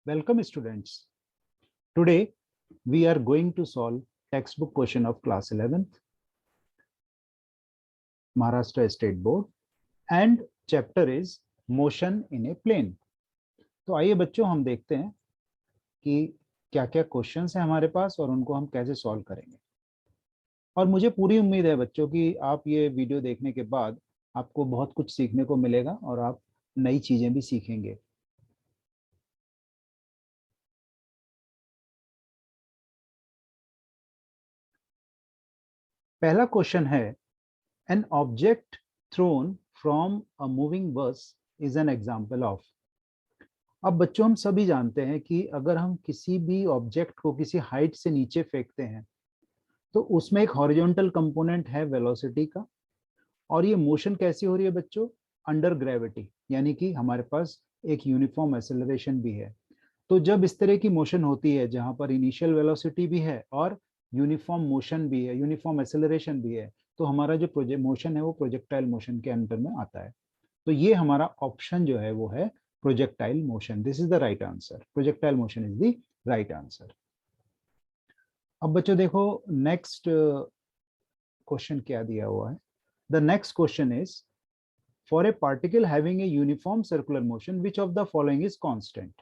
Welcome students. Today we are going to solve textbook question of class 11th Maharashtra State Board and chapter is motion in a plane. तो आइए बच्चों हम देखते हैं कि क्या क्या क्वेश्चंस हैं हमारे पास और उनको हम कैसे सॉल्व करेंगे। और मुझे पूरी उम्मीद है बच्चों कि आप ये वीडियो देखने के बाद आपको बहुत कुछ सीखने को मिलेगा और आप नई चीजें भी सीखेंगे। पहला क्वेश्चन है an object thrown from a moving bus is an example of। अब बच्चों हम सभी जानते हैं कि अगर हम किसी भी ऑब्जेक्ट को किसी हाइट से नीचे फेंकते हैं तो उसमें एक हॉरिजॉन्टल कंपोनेंट है वेलोसिटी का, और ये मोशन कैसी हो रही है बच्चों, अंडर ग्रेविटी, यानी कि हमारे पास एक यूनिफॉर्म एक्सेलरेशन भी है। तो जब इस तरह की मोशन होती है जहां पर इनिशियल वेलोसिटी भी है और यूनिफॉर्म मोशन भी है, यूनिफॉर्म एक्सेलरेशन भी है, तो हमारा जो मोशन है वो प्रोजेक्टाइल मोशन के अंडर में आता है। तो ये हमारा ऑप्शन जो है वो है projectile motion. This is the right answer. Projectile motion is the right answer. अब बच्चों देखो नेक्स्ट क्वेश्चन क्या दिया हुआ है। The next question is for a particle having a uniform circular motion which of the following is constant.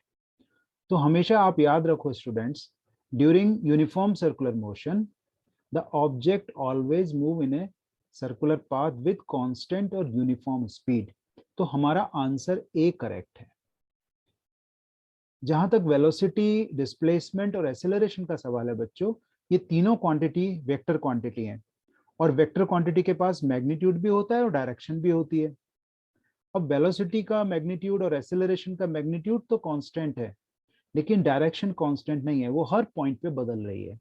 तो हमेशा आप याद रखो students, during uniform circular motion the object always move in a circular path with constant और uniform speed. तो हमारा answer A correct है। जहां तक वेलोसिटी, डिस्प्लेसमेंट और एक्सेलरेशन का सवाल है बच्चों, ये तीनों क्वांटिटी वेक्टर क्वांटिटी हैं और वेक्टर क्वांटिटी के पास मैग्नीट्यूड भी होता है और डायरेक्शन भी होती है। अब वेलोसिटी का मैग्नीट्यूड और एक्सेलरेशन का मैग्नीट्यूड तो कांस्टेंट है, लेकिन डायरेक्शन कांस्टेंट नहीं है, वो हर पॉइंट पे बदल रही है।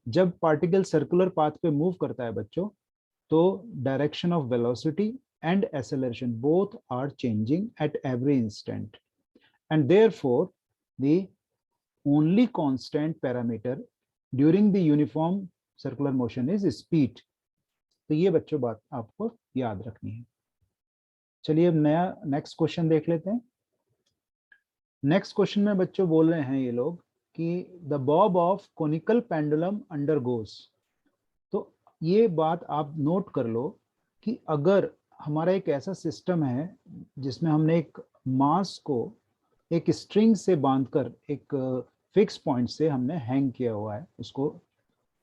जब पार्टिकल सर्कुलर पाथ पे मूव करता है बच्चों, तो direction of velocity and acceleration both are changing at every instant, and therefore the only constant parameter during the uniform circular motion is speed। तो ये बच्चों बात आपको याद रखनी है। चलिए अब नया नेक्स्ट क्वेश्चन देख लेते हैं। नेक्स्ट क्वेश्चन में बच्चों बोल रहे हैं ये लोग कि the Bob of conical pendulum undergoes. तो ये बात आप नोट कर लो कि अगर हमारा एक ऐसा सिस्टम है जिसमें हमने एक मास को एक स्ट्रिंग से बांधकर एक फिक्स पॉइंट से हमने हैंग किया हुआ है, उसको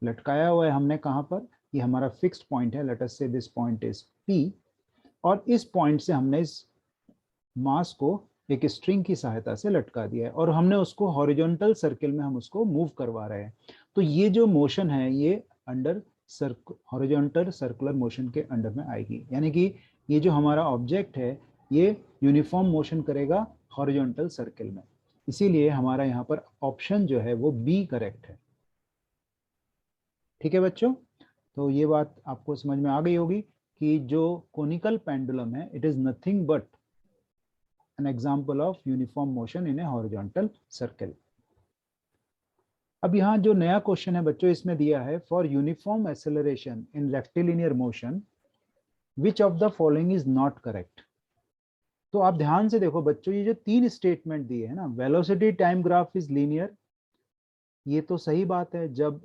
लटकाया हुआ है हमने कहाँ पर, ये हमारा फिक्स्ड पॉइंट है, लेट अस से दिस पॉइंट इज पी, और इस पॉइंट से हमने इस मास को एक स्ट्रिंग की सहायता से लटका दिया है और हमने उसको हॉरिजॉन्टल सर्किल में हम उसको मूव करवा रहे हैं। तो ये जो मोशन है ये अंडर हॉरिजॉन्टल सर्कुलर मोशन के अंडर में आएगी, यानी कि ये जो हमारा ऑब्जेक्ट है ये यूनिफॉर्म मोशन करेगा हॉरिजॉन्टल सर्किल में। इसीलिए हमारा यहाँ पर ऑप्शन जो है वो बी करेक्ट है। ठीक है बच्चों, तो ये बात आपको समझ में आ गई होगी कि जो कोनिकल पेंडुलम है it is nothing but an example of uniform motion in a horizontal circle। अब यहाँ जो नया क्वेश्चन है बच्चों इसमें दिया है for uniform acceleration in rectilinear motion which of the following is not correct. तो आप ध्यान से देखो बच्चों, ये जो तीन स्टेटमेंट दिए है ना, velocity time graph is linear, ये तो सही बात है। जब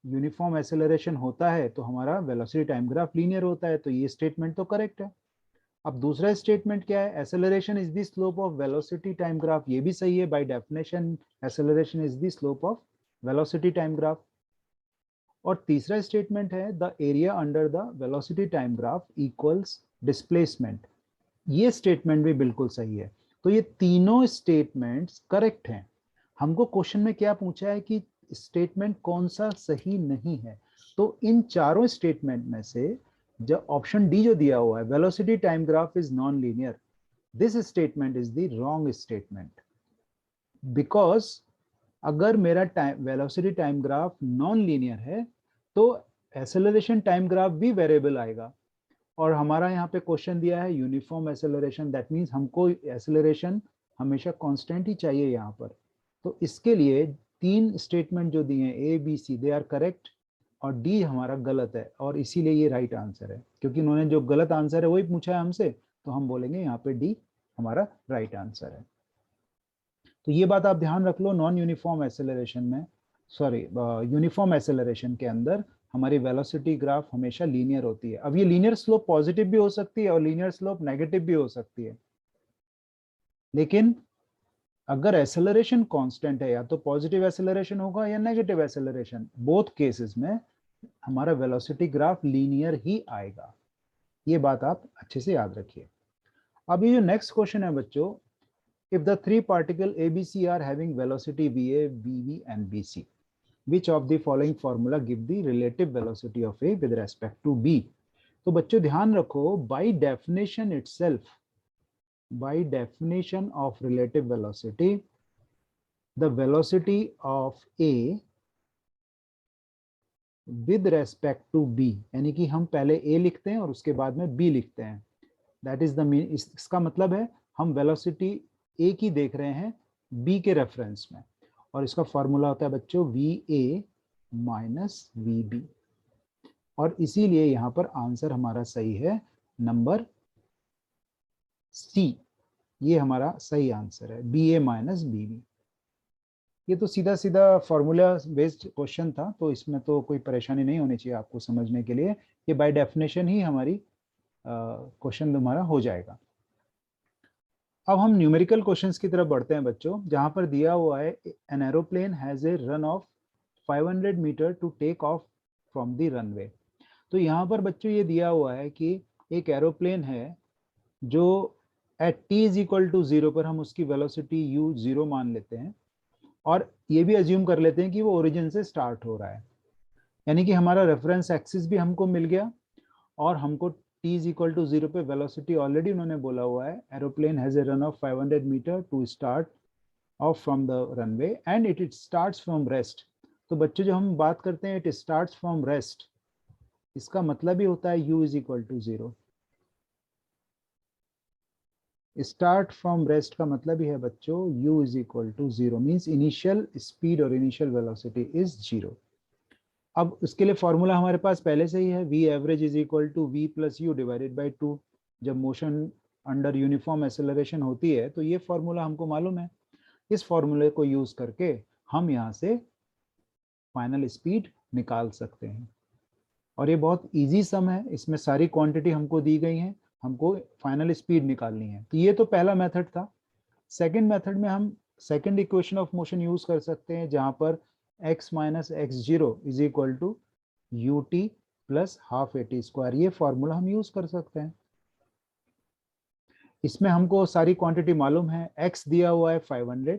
यूनिफॉर्म एक्सेलरेशन होता है तो हमारा वेलोसिटी टाइम ग्राफ लीनियर होता है, तो ये स्टेटमेंट तो करेक्ट है। अब दूसरा स्टेटमेंट क्या है, acceleration is the slope of velocity time graph, ये भी सही है। By definition acceleration is the slope of velocity time graph. और तीसरा स्टेटमेंट है the area under the velocity time graph equals displacement, ये स्टेटमेंट भी बिल्कुल सही है। तो ये तीनों स्टेटमेंट्स करेक्ट हैं। हमको क्वेश्चन में क्या पूछा है कि स्टेटमेंट कौन सा सही नहीं है, तो इन चारों स्टेटमेंट में से जो ऑप्शन डी जो दिया हुआ है velocity time graph is non linear, this statement is the wrong statement. Because अगर मेरा time velocity time graph non linear है तो एक्सेलरेशन टाइम ग्राफ भी वेरिएबल आएगा, और हमारा यहाँ पे क्वेश्चन दिया है यूनिफॉर्म एक्सेलरेशन, दैट मीन्स हमको एक्सेलरेशन हमेशा कांस्टेंट ही चाहिए यहाँ पर। तो इसके लिए तीन स्टेटमेंट जो दिए हैं A B C they are correct और डी हमारा गलत है, और इसीलिए ये राइट आंसर है। क्योंकि उन्होंने जो गलत आंसर है वही पूछा है हमसे, तो तो हम बोलेंगे यहाँ पे डी हमारा राइट आंसर है। तो ये बात आप ध्यान रख लो, नॉन यूनिफॉर्म एक्सेलरेशन में, सॉरी यूनिफॉर्म एक्सेलरेशन के अंदर हमारी वेलोसिटी ग्राफ हमेशा लीनियर होती है। अब ये लीनियर स्लोप पॉजिटिव भी हो सकती है और लीनियर स्लोप नेगेटिव भी हो सकती है, लेकिन अगर एक्सेलरेशन कांस्टेंट है, या तो पॉजिटिव एक्सेलरेशन होगा या नेगेटिव एक्सेलरेशन, बोथ केसेस में हमारा वेलोसिटी ग्राफ लीनियर ही आएगा। ये बात आप अच्छे से याद रखिए। अब ये जो नेक्स्ट क्वेश्चन है बच्चों, if the three particle ABC are having velocity VA, BB and BC, which of the following formula give the relative velocity of A with respect to B? तो बच्चों ध्यान रखो, by definition itself, by definition of relative velocity, the velocity of A with respect to B, यानी कि हम पहले A लिखते हैं और उसके बाद में B लिखते हैं, that is the mean, इसका मतलब है हम velocity A की देख रहे हैं B के रेफरेंस में, और इसका फॉर्मूला होता है बच्चों VA माइनस VB, और इसीलिए यहाँ पर आंसर हमारा सही है नंबर सी, ये हमारा सही आंसर है BA माइनस BB। ये तो सीधा सीधा फॉर्मूला बेस्ड क्वेश्चन था, तो इसमें तो कोई परेशानी नहीं होनी चाहिए आपको समझने के लिए, ये बाय डेफिनेशन ही हमारी क्वेश्चन तुम्हारा हो जाएगा। अब हम न्यूमेरिकल क्वेश्चंस की तरफ बढ़ते हैं बच्चों, जहां पर दिया हुआ है an aeroplane has a run of 500 metre to take off from the runway. तो यहाँ पर बच्चों ये दिया हुआ है कि एक एरोप्लेन है जो at t is equal to 0 पर हम उसकी वेलोसिटी u 0 मान लेते हैं, और ये भी अज्यूम कर लेते हैं कि वो ओरिजिन से स्टार्ट हो रहा है, यानी कि हमारा रेफरेंस एक्सिस भी हमको मिल गया, और हमको t is equal to 0 पे वेलोसिटी ऑलरेडी उन्होंने बोला हुआ है, aeroplane has a run of 500 metre to start off from the runway and it starts from rest. तो बच्चों जो हम बात करते हैं इट स्टार्ट्स फ्रॉम रेस्ट, इसका मतलब ही होता है u is equal to 0। Start from rest का मतलब ही है बच्चों u is equal to 0, means initial speed और इनिशियल वेलोसिटी इज 0। अब उसके लिए फॉर्मूला हमारे पास पहले से ही है, v average is equal to v plus u divided by 2। जब मोशन अंडर यूनिफॉर्म एक्सेलरेशन होती है तो ये फॉर्मूला हमको मालूम है, इस फॉर्मूले को यूज करके हम यहाँ से फाइनल स्पीड निकाल सकते हैं, और ये बहुत इजी सम है, इसमें सारी क्वांटिटी हमको दी गई है, हमको फाइनल स्पीड निकालनी है। तो ये तो पहला मेथड था। सेकेंड मेथड में हम second equation of motion use कर सकते हैं, जहां पर x minus x zero is equal to u t plus half a t square, ये फॉर्मूला हम यूज कर सकते हैं। इसमें हमको सारी क्वांटिटी मालूम है, x दिया हुआ है 500,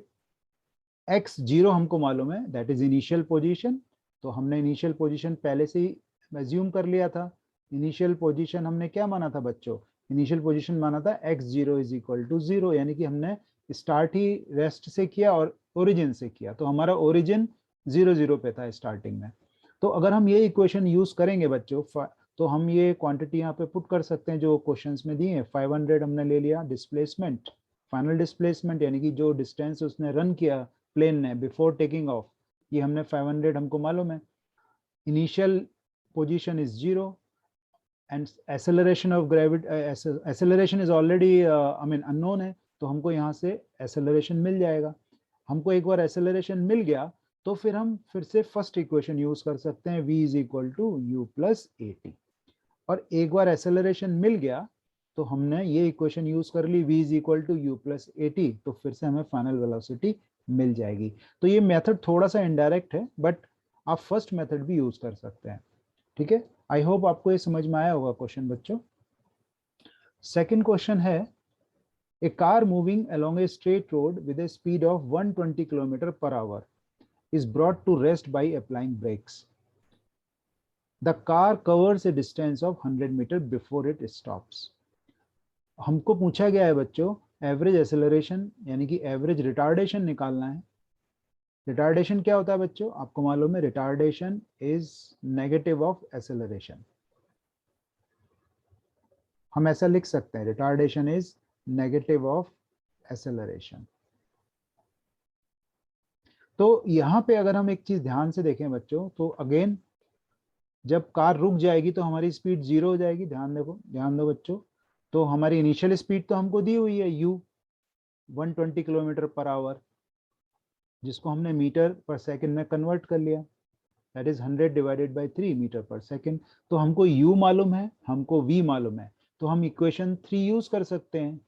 x जीरो हमको मालूम है दैट इज इनिशियल पोजीशन, तो हमने इनिशियल पोजीशन पहले से ही एज्यूम कर लिया था। इनिशियल पोजीशन हमने क्या माना था बच्चों, इनिशियल पोजीशन माना था x zero is equal to 0, यानी कि हमने स्टार्ट ही रेस्ट से किया और ओरिजिन से किया, तो हमारा ओरिजिन 0 0 पे था स्टार्टिंग में। तो अगर हम ये इक्वेशन यूज करेंगे बच्चों, तो हम ये क्वांटिटी यहाँ पे पुट कर सकते हैं जो क्वेश्चंस में दिए हैं। 500 हमने ले लिया डिस्प्लेसमेंट, फाइनल डिस्प्लेसमेंट यानी कि जो डिस्टेंस उसने रन किया प्लेन ने बिफोर टेकिंग ऑफ, ये हमने 500 हमको मालूम है। Initial position is 0 and acceleration of gravity, acceleration is already I mean unknown है, तो हमको यहाँ से एक्सेलरेशन मिल जाएगा। हमको एक बार एक्सेलरेशन मिल गया तो फिर हम फिर से फर्स्ट इक्वेशन यूज कर सकते हैं, v is equal to u plus a t, और एक बार एक्सेलरेशन मिल गया तो हमने ये इक्वेशन यूज कर ली, v is equal to u plus a t, तो फिर से हमें फाइनल वेलोसिटी मिल जाएगी। तो ये मेथड थोड़ा सा इनडायरेक्ट है, बट आप फर्स्ट मेथड भी यूज कर सकते हैं। ठीक है, आई होप आपको ये समझ में आया होगा क्वेश्चन बच्चों। सेकेंड क्वेश्चन है, a car moving along a straight road with a speed of 120 kilometre per hour is brought to rest by applying brakes. The car covers a distance of 100 meter before it stops. हमको पूछा गया है बच्चों average acceleration यानी कि average retardation निकालना है। Retardation क्या होता है बच्चों, आपको मालूम है, retardation is negative of acceleration. हम ऐसा लिख सकते हैं, retardation is negative of acceleration. तो यहाँ पे अगर हम एक चीज ध्यान से देखें बच्चों, तो अगेन जब कार रुक जाएगी तो हमारी स्पीड 0 हो जाएगी। ध्यान दो बच्चों, तो हमारी इनिशियल स्पीड तो हमको दी हुई है u 120 किलोमीटर पर आवर, जिसको हमने मीटर पर सेकंड में कन्वर्ट कर लिया, that is 100 divided by 3 metre पर सेकंड। तो हमको u मालूम है, हमको v मालूम है, तो हम इक्वेशन 3 यूज कर सकते हैं,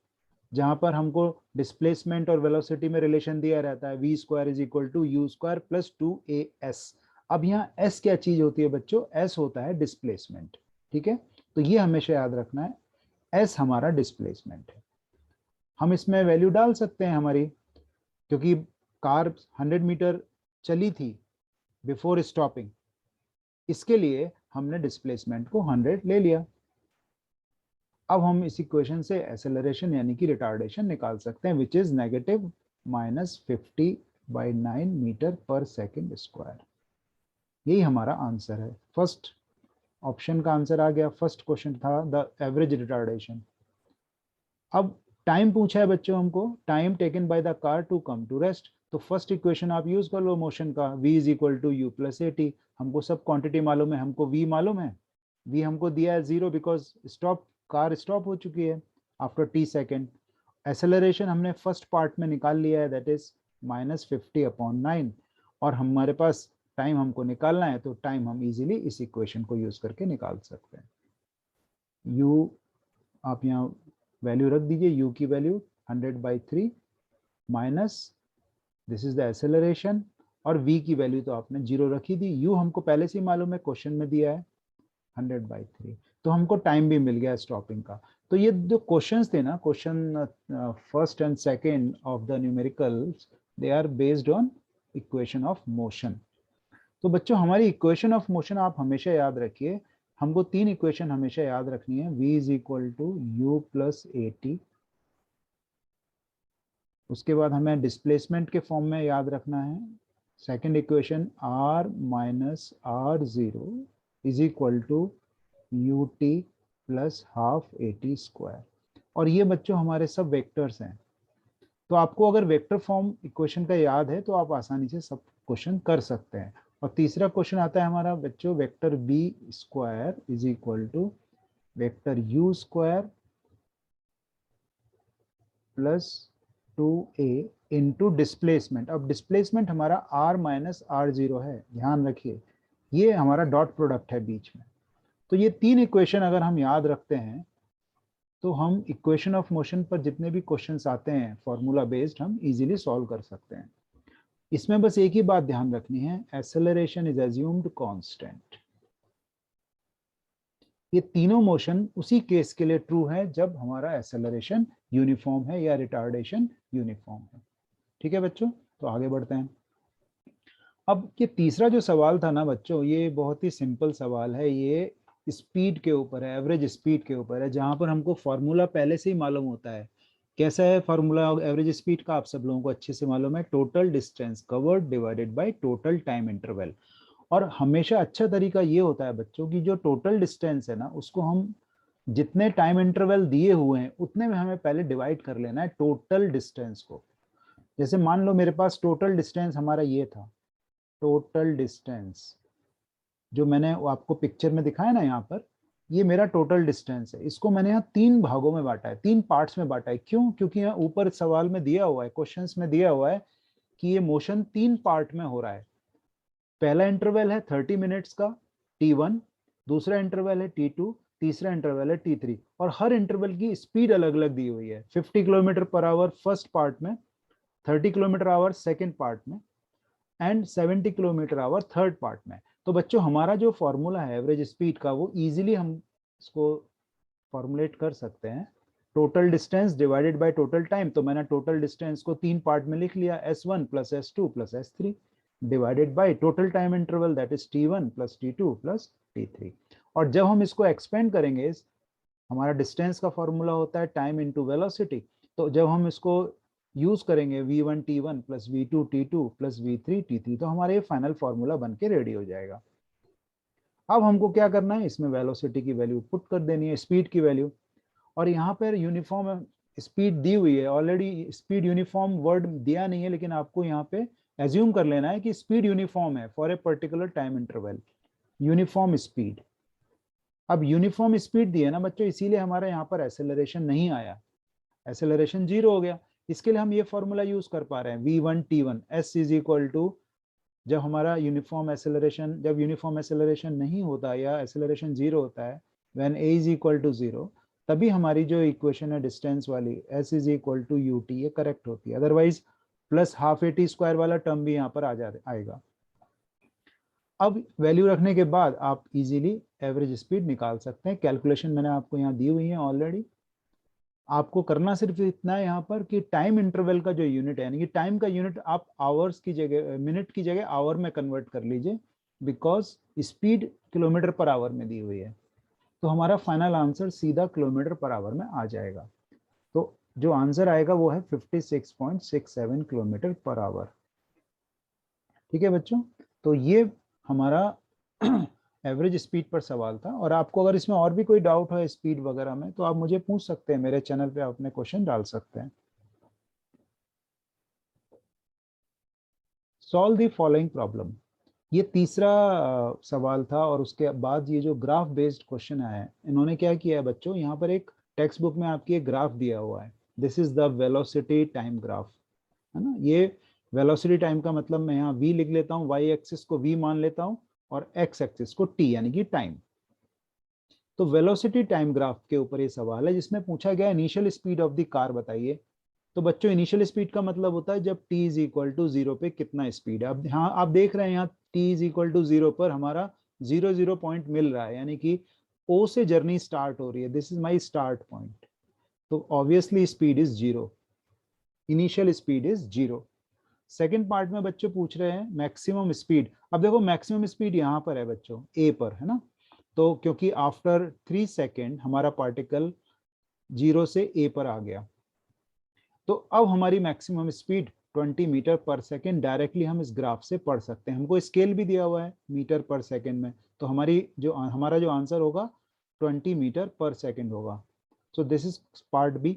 जहां पर हमको डिस्प्लेसमेंट और वेलोसिटी में रिलेशन दिया रहता है, v square is equal to u square plus 2as। अब यहाँ s क्या चीज होती है बच्चों? s होता है डिस्प्लेसमेंट, ठीक है? तो ये हमेशा याद रखना है, s हमारा डिस्प्लेसमेंट है। हम इसमें वैल्यू डाल सकते हैं हमारी, क्योंकि कार 100 मीटर चली थी बिफोर स्टॉपिंग, इसके लिए हमने डिस्प्लेसमेंट को 100 ले लिया। अब हम इस इक्वेशन से एक्सेलरेशन यानी कि रिटार्डेशन निकाल सकते हैं, विच इज नेगेटिव -50/9 मीटर पर सेकंड स्क्वायर। यही हमारा आंसर है। फर्स्ट ऑप्शन का आंसर आ गया। फर्स्ट क्वेश्चन था द एवरेज रिटार्डेशन। अब टाइम पूछा है बच्चों हमको, time taken by the car to come to rest. तो फर्स्ट इक्वेशन आप यूज कर लो मोशन का, v is equal to u plus a t. हमको सब क्वांटिटी मालूम है, हमको v मालूम है, v हमको दिया है 0 बिकॉज स्टॉप, कार स्टॉप हो चुकी है आफ्टर t सेकेंड। एक्सेलरेशन हमने फर्स्ट पार्ट में निकाल लिया है, दैट इज -50/9, और हमारे पास टाइम हमको निकालना है, तो टाइम हम इजीली इस इक्वेशन को यूज करके निकाल सकते हैं। u आप यहाँ वैल्यू रख दीजिए, u की value 100/3 minus this is the acceleration, और v की वैल्यू तो आपने 0 रखी थी, u हमको पहले से ही मालूम है, क्वेश्चन में दिया है 100/3, तो हमको टाइम भी मिल गया स्टॉपिंग का। तो ये जो क्वेश्चंस थे ना, question first and second of the numericals, they are based on equation of motion. तो बच्चों हमारी इक्वेशन ऑफ मोशन आप हमेशा याद रखिए, हमको 3 इक्वेशन हमेशा याद रखनी है, v is equal to u plus a t. उसके बाद हमें डिस्प्लेसमेंट के फॉर्म में याद रखना है, second equation r minus r0 is equal to u t plus half a t square. और ये बच्चों हमारे सब वेक्टर्स हैं, तो आपको अगर वेक्टर फॉर्म इक्वेशन का याद है तो आप आसानी से सब क्वेश्चन कर सकते हैं। और तीसरा क्वेश्चन आता है हमारा बच्चों, vector v square is equal to vector u square plus 2a into displacement. अब डिस्प्लेसमेंट हमारा r माइनस r0 है, ध्यान रखिए, ये हमारा डॉट प्रोडक्ट है बीच में। तो ये 3 इक्वेशन अगर हम याद रखते हैं, तो हम इक्वेशन ऑफ मोशन पर जितने भी क्वेश्चंस आते हैं फॉर्मूला बेस्ड, हम इजीली सॉल्व कर सकते हैं। इसमें बस एक ही बात ध्यान रखनी है, एक्सेलरेशन इज अज्यूम्ड कांस्टेंट। ये तीनों मोशन उसी केस के लिए ट्रू है जब हमारा एक्सेलरेशन यूनिफॉर्म है या रिटार्डेशन यूनिफॉर्म है। ठीक है बच्चों, तो आगे बढ़ते हैं। अब ये तीसरा जो सवाल था ना बच्चों, ये बहुत ही सिंपल सवाल है, ये स्पीड के ऊपर है, एवरेज स्पीड के ऊपर है, जहां पर हमको फॉर्मूला पहले से ही मालूम होता है। कैसा है फॉर्मूला एवरेज स्पीड का? आप सब लोगों को अच्छे से मालूम है, total distance covered divided by total time interval. और हमेशा अच्छा तरीका ये होता है बच्चों की, जो टोटल डिस्टेंस है ना, उसको हम जितने टाइम इंटरवल दिए हुए हैं उतने में हमें पहले डिवाइड कर लेना है टोटल डिस्टेंस को। जैसे मान लो मेरे पास टोटल डिस्टेंस हमारा ये था, टोटल डिस्टेंस जो मैंने आपको पिक्चर में दिखाया ना यहाँ पर, ये मेरा टोटल डिस्टेंस है। इसको मैंने यहाँ 3 भागों में बांटा है, 3 पार्ट्स में बांटा है। क्यों? क्योंकि यहाँ ऊपर सवाल में दिया हुआ है, क्वेश्चंस में दिया हुआ है कि ये मोशन 3 पार्ट में हो रहा है। पहला इंटरवल है 30 मिनट्स का t1, दूसरा इंटरवल है t2, तीसरा इंटरवल है t3, और हर इंटरवल की स्पीड अलग अलग दी हुई है। 50 kilometre per our first part में, 30 किलोमीटर आवर सेकेंड पार्ट में, and 70 kilometre our third part में। तो बच्चों हमारा जो फॉर्मूला है एवरेज स्पीड का, वो इजीली हम इसको फॉर्मुलेट कर सकते हैं, total distance divided by total time. तो मैंने टोटल डिस्टेंस को 3 पार्ट में लिख लिया, s1 plus s2 plus s3 divided by total time interval, that is t1 plus t2 plus t3। और जब हम इसको एक्सपेंड करेंगे, हमारा डिस्टेंस का फॉर्मूला होता है टाइम इनटू वेलोसिटी, तो जब हम इसको यूज करेंगे v1 t1 plus v2 t2 plus v3 t3, तो हमारे फाइनल फॉर्मूला बन के रेडी हो जाएगा। अब हमको क्या करना है, इसमें वेलोसिटी की वैल्यू पुट कर देनी है, स्पीड की वैल्यू। और यहाँ पर यूनिफॉर्म स्पीड दी हुई है ऑलरेडी, स्पीड यूनिफॉर्म वर्ड दिया नहीं है, लेकिन आपको यहाँ पे एज्यूम कर लेना है कि स्पीड यूनिफॉर्म है for a particular time interval, uniform speed. अब यूनिफॉर्म स्पीड दी है ना बच्चों, इसीलिए हमारा यहाँ पर एक्सेलरेशन नहीं आया, एक्सेलरेशन 0 हो गया। इसके लिए हम ये फॉर्मूला यूज कर पा रहे हैं v1t1 s is equal to, जब हमारा यूनिफॉर्म एक्सेलरेशन, जब यूनिफॉर्म एक्सेलरेशन नहीं होता या एक्सेलरेशन 0 होता है, when a is equal to 0, तभी हमारी जो इक्वेशन है डिस्टेंस वाली s is equal to ut, ये करेक्ट होती है। Otherwise plus half at square वाला टर्म भी यहाँ पर आएगा। अब वैल्यू रखने के बाद आप इजीली एवरेज स्पीड निकाल सकते हैं। कैलकुलेशन मैंने आपको यहाँ दी हुई है ऑलरेडी। आपको करना सिर्फ इतना है यहाँ पर कि टाइम इंटरवल का जो यूनिट है, यानी कि टाइम का यूनिट आप आवर्स की जगह, मिनट की जगह आवर में कन्वर्ट कर लीजिए, because speed kilometre per our में दी हुई है। तो हमारा फाइनल आंसर सीधा किलोमीटर पर आवर में आ जाएगा। तो जो आंसर आएगा वो है 56.67 किलोमीटर पर आवर। ठीक है बच्चों, तो ये हमारा एवरेज स्पीड पर सवाल था। और आपको अगर इसमें और भी कोई डाउट है स्पीड वगैरह में, तो आप मुझे पूछ सकते हैं, मेरे चैनल पे आप अपने क्वेश्चन डाल सकते हैं। सॉल्व द फॉलोइंग प्रॉब्लम, ये तीसरा सवाल था। और उसके बाद ये जो ग्राफ बेस्ड क्वेश्चन आया है, इन्होंने क्या किया है बच्चों, यहाँ पर एक टेक्स्ट बुक में आपकी एक ग्राफ दिया हुआ है, this is the velocity time graph, है ना। ये वेलोसिटी टाइम का मतलब मैं यहाँ v लिख लेता हूँ, y एक्सिस को v मान लेता हूँ और x एक्सिस को t यानी कि टाइम। तो वेलोसिटी टाइम ग्राफ के ऊपर ये सवाल है, जिसमें पूछा गया initial speed of the car बताइए। तो बच्चों इनिशियल स्पीड का मतलब होता है जब t इज इक्वल टू 0 पे कितना स्पीड है। अब हाँ आप देख रहे हैं यहाँ t इज इक्वल टू 0 पर हमारा 0 पॉइंट मिल रहा है, यानी कि O से जर्नी स्टार्ट हो रही है, this is my start point. तो obviously speed is 0, initial speed is 0। Second part में बच्चों पूछ रहे हैं मैक्सिमम स्पीड। अब देखो मैक्सिमम स्पीड यहाँ पर है बच्चों, ए पर, है ना। तो क्योंकि आफ्टर 3 सेकेंड हमारा पार्टिकल 0 से ए पर आ गया, तो अब हमारी मैक्सिमम स्पीड 20 मीटर पर सेकेंड डायरेक्टली हम इस ग्राफ से पढ़ सकते हैं। हमको स्केल भी दिया हुआ है मीटर पर सेकेंड में, तो हमारा जो आंसर होगा 20 मीटर पर सेकेंड होगा। So this is part B.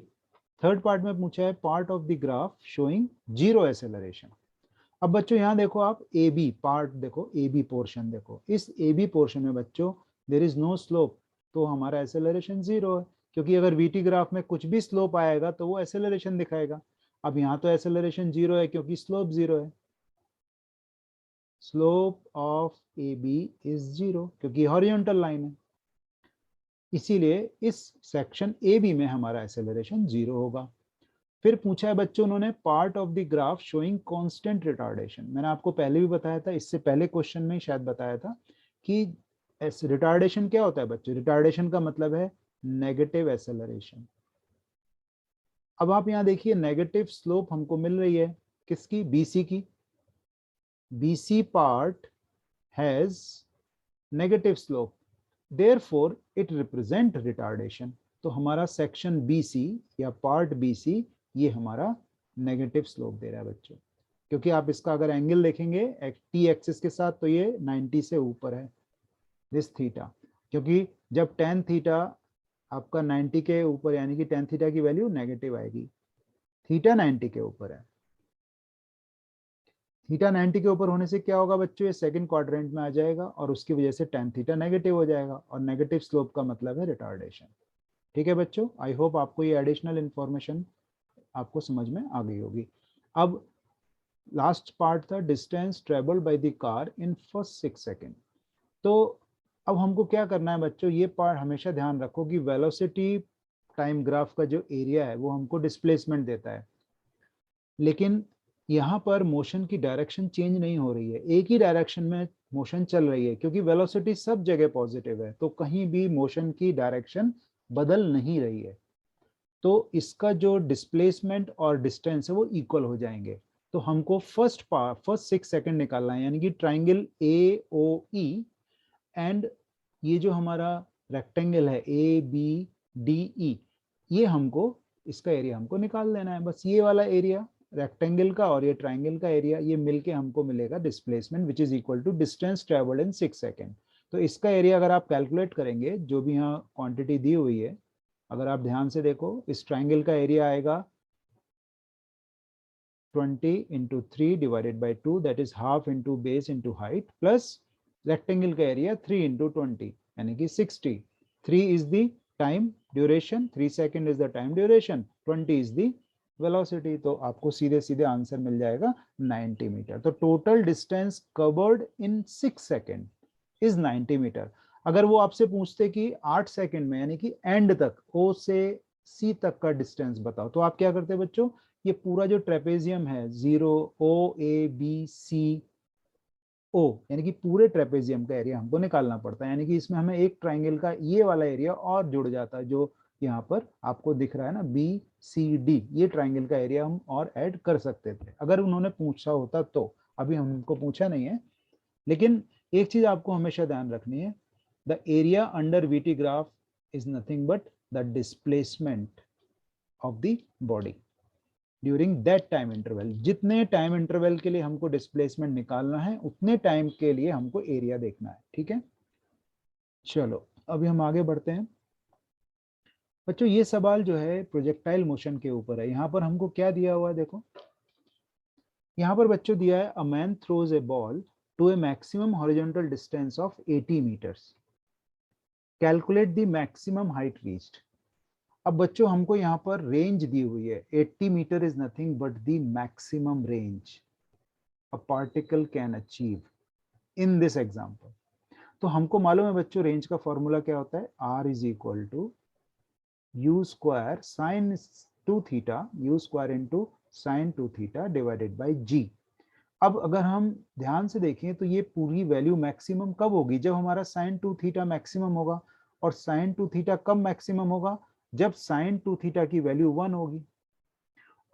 Third part में पूछा है part of the graph showing 0 acceleration. अब बच्चों यहाँ देखो आप ए बी पार्ट देखो, ए बी पोर्शन देखो, इस ए बी पोर्शन में बच्चों देर इज नो स्लोप, तो हमारा एक्सेलरेशन 0 है, क्योंकि अगर वीटी ग्राफ में कुछ भी स्लोप आएगा तो वो एक्सेलरेशन दिखाएगा। अब यहाँ तो एक्सेलरेशन 0 है क्योंकि स्लोप 0 है, slope of A B is 0 क्योंकि हॉरिजॉन्टल लाइन है, इसीलिए इस सेक्शन ए बी में हमारा एक्सेलरेशन 0 होगा। फिर पूछा है बच्चों उन्होंने part of the graph showing constant retardation. मैंने आपको पहले भी बताया था, इससे पहले क्वेश्चन में शायद बताया था कि रिटार्डेशन क्या होता है बच्चों। रिटार्डेशन का मतलब है नेगेटिव एक्सेलरेशन। अब आप यहाँ देखिए नेगेटिव स्लोप हमको मिल रही है किसकी, बीसी की। BC part has negative slope, therefore it represent retardation. तो हमारा सेक्शन बीसी या पार्ट बीसी ये हमारा नेगेटिव स्लोप दे रहा है बच्चों, क्योंकि आप इसका अगर एंगल देखेंगे टी एक्सिस के साथ तो ये 90 से ऊपर है, दिस थीटा, क्योंकि जब टेन थीटा आपका 90 के ऊपर, यानी कि टेन थीटा की वैल्यू नेगेटिव आएगी, थीटा 90 के ऊपर है। थीटा 90 के ऊपर होने से क्या होगा बच्चों, ये सेकंड क्वाड्रेंट में आ जाएगा और उसकी वजह से टेन थीटा नेगेटिव हो जाएगा, और नेगेटिव स्लोप का मतलब है रिटार्डेशन। ठीक है बच्चों, आई होप आपको ये एडिशनल इंफॉर्मेशन आपको समझ में आ गई होगी। अब लास्ट पार्ट था distance travelled by the car in first 6 second. तो अब हमको क्या करना है बच्चों, ये पार्ट हमेशा ध्यान रखो कि वेलोसिटी टाइम ग्राफ का जो एरिया है वो हमको डिस्प्लेसमेंट देता है, लेकिन यहाँ पर मोशन की डायरेक्शन चेंज नहीं हो रही है, एक ही डायरेक्शन में मोशन चल रही है, क्योंकि वेलोसिटी सब जगह पॉजिटिव है, तो कहीं भी मोशन की डायरेक्शन बदल नहीं रही है। तो इसका जो डिस्प्लेसमेंट और डिस्टेंस है वो इक्वल हो जाएंगे। तो हमको फर्स्ट 6 सेकंड निकालना है, यानी कि triangle A O E and ये जो हमारा रेक्टेंगल है ए बी डी ई, ये हमको इसका एरिया हमको निकाल लेना है। बस ये वाला एरिया रेक्टेंगल का और ये ट्राइंगल का एरिया, ये मिलके हमको मिलेगा displacement which is equal to distance travelled in 6 second. तो इसका एरिया अगर आप कैलकुलेट करेंगे, जो भी यहाँ क्वांटिटी दी हुई है, अगर आप ध्यान से देखो, इस ट्राइंगल का एरिया आएगा 20 into 3 divided by 2, that is half into base into height, plus rectangle का एरिया 3 इंटू 20 यानी कि 60। 3 is the time duration, 3 second is the time duration, 20 is the velocity. तो आपको सीधे सीधे आंसर मिल जाएगा 90 मीटर. तो total distance covered in 6 second is 90 metre. अगर वो आपसे पूछते कि 8 सेकेंड में यानी कि एंड तक O से C तक का डिस्टेंस बताओ, तो आप क्या करते बच्चों, ये पूरा जो ट्रेपेजियम है 0 OABC O यानी कि पूरे ट्रेपेजियम का एरिया हमको निकालना पड़ता है. यानी कि इसमें हमें एक ट्राइंगल का ये वाला एरिया और जुड़ जाता है जो यहाँ पर आपको दिख रहा है ना BCD, ये ट्राइंगल का एरिया हम और ऐड कर सकते थे अगर उन्होंने पूछा होता तो. अभी हमको पूछा नहीं है. लेकिन एक चीज आपको हमेशा ध्यान रखनी है, the area under VT graph is nothing but the displacement of the body during that time interval. जितने टाइम इंटरवल के लिए हमको डिस्प्लेसमेंट निकालना है उतने टाइम के लिए हमको एरिया देखना है. ठीक है, चलो अभी हम आगे बढ़ते हैं. बच्चों ये सवाल जो है प्रोजेक्टाइल मोशन के ऊपर है. यहाँ पर हमको क्या दिया हुआ है देखो, यहाँ पर बच्चों दिया है a man throws a ball to a maximum horizontal distance of 80 metres, calculate the maximum height reached. अब बच्चों हमको यहाँ पर रेंज दी हुई है, 80 metre is nothing but the maximum range a particle can achieve in this example. तो हमको मालूम है बच्चों रेंज का फॉर्मूला क्या होता है, R is equal to U square sine 2 theta, U square into sine 2 theta divided by G. अब अगर हम ध्यान से देखें तो ये पूरी वैल्यू मैक्सिमम कब होगी, जब हमारा साइन 2 थीटा मैक्सिमम होगा. और साइन 2 थीटा कब मैक्सिमम होगा, जब साइन 2 थीटा की वैल्यू 1 होगी.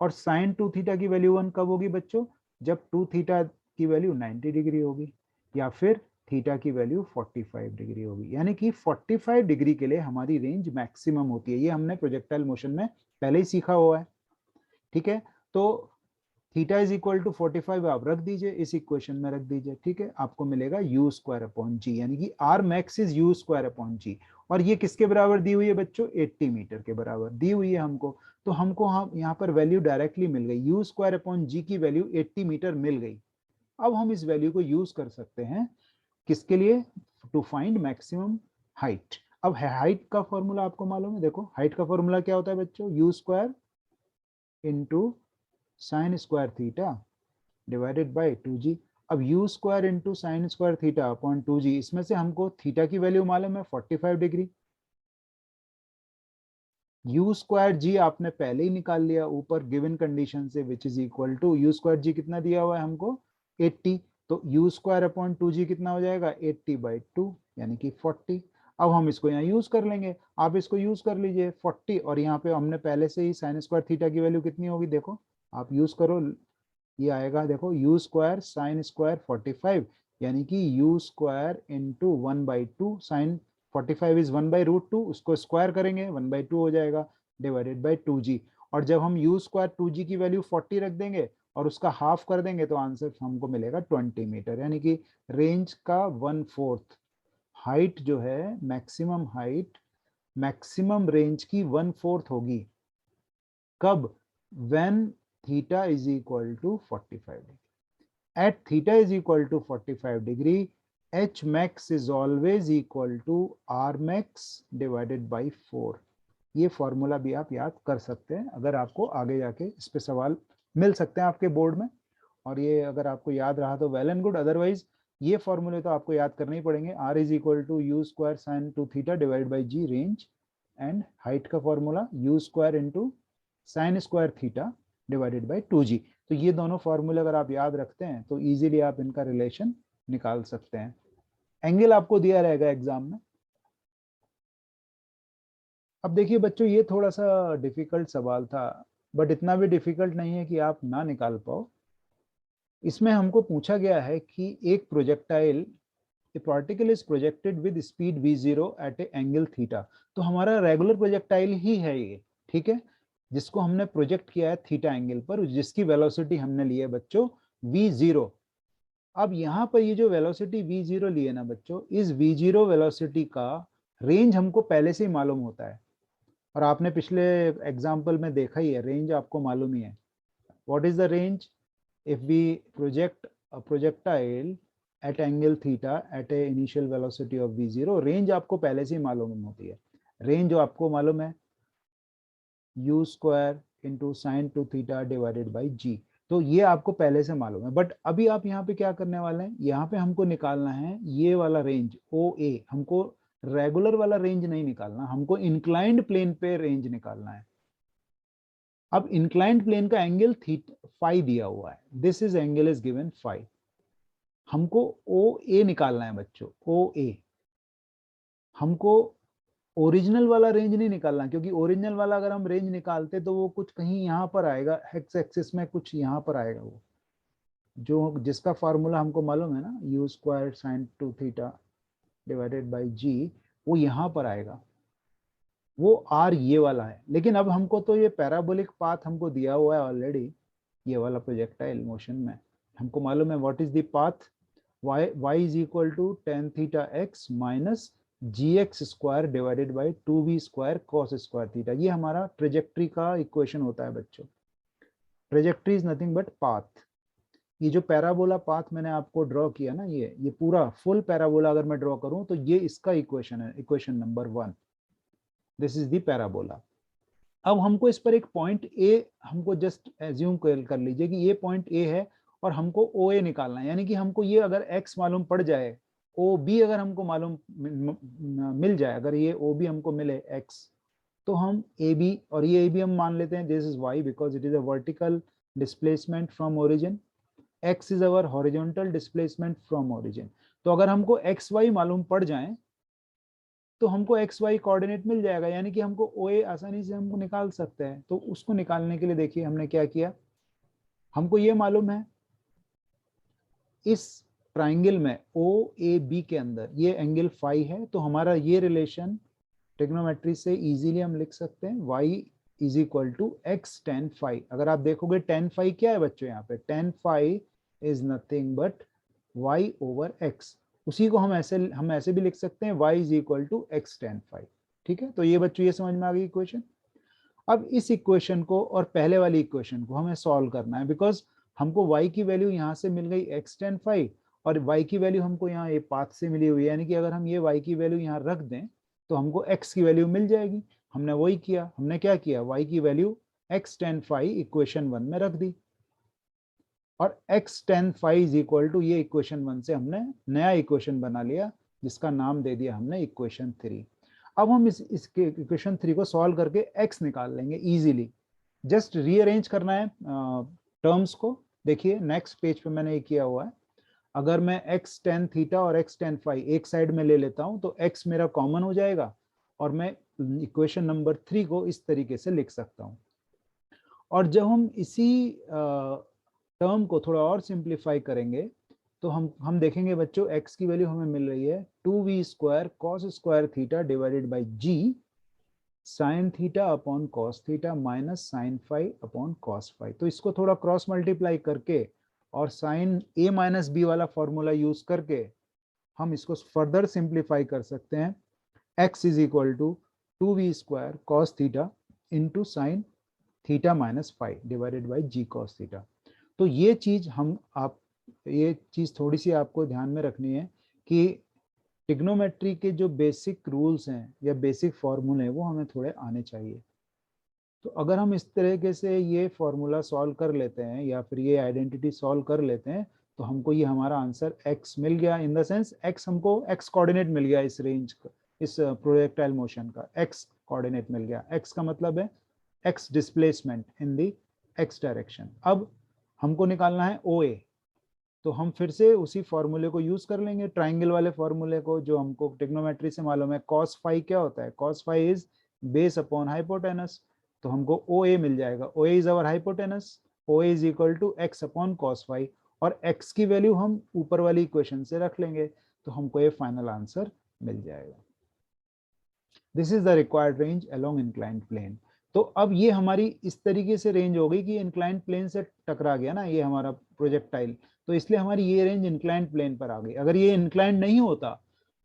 और साइन 2 थीटा की वैल्यू 1 कब होगी बच्चों, जब 2 थीटा की वैल्यू 90 डिग्री होगी या फिर थीटा की वैल्यू 45 डिग्री होगी. यानी कि 45 डिग्री के लिए हमारी रेंज मैक्सिमम होती है. ये हमने प्रोजेक्टाइल मोशन में पहले ही सीखा हुआ है. ठीक है, तो थीटा इज इक्वल टू 45 आप रख दीजिए, इस इक्वेशन में रख दीजिए. ठीक है, आपको मिलेगा U स्क्वायर अपॉन G, यानी कि R max is U square upon G. और ये किसके बराबर दी हुई है बच्चों, 80 मीटर के बराबर दी हुई है हमको. तो हमको हम यहाँ पर वैल्यू डायरेक्टली मिल गई, U स्क्वायर अपॉन G की वैल्यू 80 मीटर मिल गई. अब हम इस वैल्यू को यूज कर सकते हैं किसके लिए, टू फाइंड मैक्सिमम हाइट. अब हाइट का फॉर्मूला आपको मालूम है, देखो हाइट का फॉर्मूला क्या होता है बच्चों, U square into sine square theta divided by 2G. अब U square into sine square theta upon 2G, इसमें से हमको थीटा की वैल्यू मालूम है 45 डिग्री. U स्क्वायर G आपने पहले ही निकाल लिया ऊपर गिवन कंडीशन से, which is equal to U square G कितना दिया हुआ है हमको 80. तो U स्क्वायर अपॉन 2G कितना हो जाएगा 80/2 यानी कि 40. अब हम इसको यहाँ यूज कर लेंगे, आप इसको यूज कर लीजिए 40. और यहाँ पे हमने पहले से ही साइन स्क्वायर थीटा की वैल्यू कितनी होगी, देखो आप यूज करो, ये आएगा देखो U स्क्वायर साइन स्क्वायर 45 यानी कि U square into 1/2, sine 45 is 1/√2, उसको स्क्वायर करेंगे 1/2 हो जाएगा डिवाइडेड बाई 2G. और जब हम U स्क्वायर 2G की वैल्यू 40 रख देंगे और उसका हाफ कर देंगे तो आंसर हमको मिलेगा 20 मीटर. यानी कि रेंज का 1/4 हाइट जो है, मैक्सिमम हाइट मैक्सिमम रेंज की 1/4 होगी. कब, when theta is equal to 45 degree. At theta is equal to 45 degree, H max is always equal to R max divided by 4. ये फॉर्मूला भी आप याद कर सकते हैं अगर आपको आगे जाके इस पे सवाल मिल सकते हैं आपके बोर्ड में. और ये अगर आपको याद रहा तो वेल एंड गुड, अदरवाइज ये फॉर्मूले तो आपको याद करने ही पड़ेंगे. R is equal to U square sine 2 theta divide by G range, and height का formula U square into sine square theta divided by 2G. तो ये दोनों फॉर्मूले अगर आप याद रखते हैं तो इजीली आप इनका रिलेशन निकाल सकते हैं. एंगल आपको दिया रहेगा एग्जाम में. अब देखिए बच्चों ये थोड़ा सा डिफिकल्ट सवाल था, बट इतना भी डिफिकल्ट नहीं है कि आप ना निकाल पाओ. इसमें हमको पूछा गया है कि एक projectile, a particle is projected with speed v0 at a angle theta. तो हमारा रेगुलर प्रोजेक्टाइल ही है ये, ठीक है, जिसको हमने प्रोजेक्ट किया है थीटा एंगल पर, जिसकी वेलोसिटी हमने ली है बच्चों v0. अब यहाँ पर ये जो वेलोसिटी v0 ली है ना बच्चों, इस v0 वेलोसिटी का रेंज हमको पहले से ही मालूम होता है. और आपने पिछले एग्जाम्पल में देखा ही है, रेंज आपको मालूम ही है. What is the range, if we project a projectile at angle theta at a initial velocity of v0। Range आपको पहले से ही मालूम होती है, रेंज जो आपको मालूम है u square into sign two theta divided by g। तो ये आपको पहले से मालूम है, बट अभी आप यहाँ पे क्या करने वाले हैं, यहाँ पे हमको निकालना है ये वाला रेंज OA। हमको रेगुलर वाला रेंज नहीं निकालना, हमको इंक्लाइंड प्लेन पे रेंज निकालना है। अब इंक्लाइंड प्लेन का एंगल फाई दिया हुआ है, this is angle is given phi. हमको OA निकालना है बच्चों, OA। हमको ओरिजिनल वाला रेंज नहीं निकालना, क्योंकि ओरिजिनल वाला अगर हम रेंज निकालते तो वो कुछ कहीं यहाँ पर आएगा, एक्स एक्सिस में कुछ यहाँ पर आएगा, वो जो जिसका फार्मूला हमको मालूम है ना, u square sine two theta divided by g, वो यहाँ पर आएगा, वो r ये वाला है। लेकिन अब हमको तो ये पैराबोलिक पाथ हमको दिया हुआ है ऑलरेडी, ये वाला प्रोजेक्टाइल मोशन में हमको मालूम है what is the path, y is equal to tan theta x minus gx square divided by 2v square cos square theta. ये हमारा ट्रेजेक्ट्री का इक्वेशन होता है बच्चों। Trajectory is nothing but path. ये जो पैराबोला पाथ मैंने आपको ड्रॉ किया ना, ये पूरा फुल पैराबोला अगर मैं ड्रॉ करूं तो ये इसका इक्वेशन है, equation number 1। This is the parabola. अब हमको इस पर एक पॉइंट ए, हमको जस्ट एज्यूम कर लीजिए कि ये पॉइंट ए है और हमको ओ ए निकालना है, यानी कि हमको ये अगर एक्स मालूम पड़ जाए, ओ बी अगर हमको मालूम मिल जाए, अगर ये ओ बी हमको मिले एक्स, तो हम ए बी, और ये ए बी हम मान लेते हैं this is why because it is a vertical displacement from origin, x is our horizontal displacement from origin. तो अगर हमको एक्स वाई मालूम पड़ जाए तो हमको एक्स वाई कोऑर्डिनेट मिल जाएगा, यानी कि हमको ओ ए आसानी से हमको निकाल सकते हैं। तो उसको निकालने के लिए देखिए हमने क्या किया, हमको ये मालूम है इस ट्राइंगल में ओ ए बी के अंदर ये एंगल फाई है, तो हमारा ये रिलेशन ट्रिग्नोमेट्री से इजीली हम लिख सकते हैं y is equal to x tan phi. अगर आप देखोगे टेन फाई क्या है बच्चों, यहाँ पे tan phi is nothing but y over x। उसी को हम ऐसे भी लिख सकते हैं y is equal to x tan phi. ठीक है, तो ये बच्चों ये समझ में आ गई इक्वेशन। अब इस इक्वेशन को और पहले वाली इक्वेशन को हमें सॉल्व करना है, बिकॉज हमको y की वैल्यू यहाँ से मिल गई एक्स टेन फाई और y की वैल्यू हमको यहाँ ये पाथ से मिली हुई है, यानी कि अगर हम ये y की वैल्यू यहाँ रख दें तो हमको x की वैल्यू मिल जाएगी। हमने वही किया, हमने क्या किया, y की value x tan phi equation 1 में रख दी और x tan phi is equal to ये इक्वेशन 1 से हमने नया इक्वेशन बना लिया जिसका नाम दे दिया हमने इक्वेशन 3। अब हम इसके इक्वेशन 3 को सॉल्व करके x निकाल लेंगे इजीली। जस्ट रीअरेंज करना है टर्म्स को। देखिए नेक्स्ट पेज पे मैंने ये किया हुआ है, अगर मैं एक्स टेन थीटा और एक्स टेन फाई एक साइड में ले लेता हूं तो x मेरा कॉमन हो जाएगा और मैं इक्वेशन नंबर 3 को इस तरीके से लिख सकता हूं। और जब हम इसी टर्म को थोड़ा और सिंप्लीफाई करेंगे तो हम देखेंगे बच्चों x की वैल्यू हमें मिल रही है 2v square cos square theta divided by g sine theta upon cos theta minus sine phi upon cos phi. तो इसको थोड़ा क्रॉस मल्टीप्लाई करके और साइन a माइनस बी वाला फॉर्मूला यूज करके हम इसको फर्दर सिंप्लीफाई कर सकते हैं। x is equal to 2v square cos theta into sine theta minus phi divided by G cos theta. तो ये चीज ये चीज थोड़ी सी आपको ध्यान में रखनी है कि ट्रिग्नोमेट्री के जो बेसिक रूल्स हैं या बेसिक फॉर्मूले वो हमें थोड़े आने चाहिए। तो अगर हम इस तरीके से ये फॉर्मूला सॉल्व कर लेते हैं या फिर ये आइडेंटिटी सॉल्व कर लेते हैं तो हमको ये हमारा आंसर x मिल गया। इन द सेंस x हमको x कोऑर्डिनेट मिल गया, इस रेंज का, इस प्रोजेक्टाइल मोशन का x कोऑर्डिनेट मिल गया। x का मतलब है x displacement in the x direction. अब हमको निकालना है OA, तो हम फिर से उसी फॉर्मूले को यूज कर लेंगे, ट्राइंगल वाले फॉर्मूले को जो हमको ट्रिग्नोमेट्री से मालूम है। कॉस फाई क्या होता है, cos phi is base upon hypotenuse, तो हमको OA मिल जाएगा। OA is our hypotenuse, OA is equal to x upon cos phi और x की वैल्यू हम ऊपर वाली इक्वेशन से रख लेंगे तो हमको ये फाइनल आंसर मिल जाएगा। This is the required range along inclined plane. तो अब ये हमारी इस तरीके से रेंज हो गई कि इंक्लाइंड प्लेन से टकरा गया ना ये हमारा प्रोजेक्टाइल, तो इसलिए हमारी ये रेंज इंक्लाइंड प्लेन पर आ गई। अगर ये इंक्लाइंड नहीं होता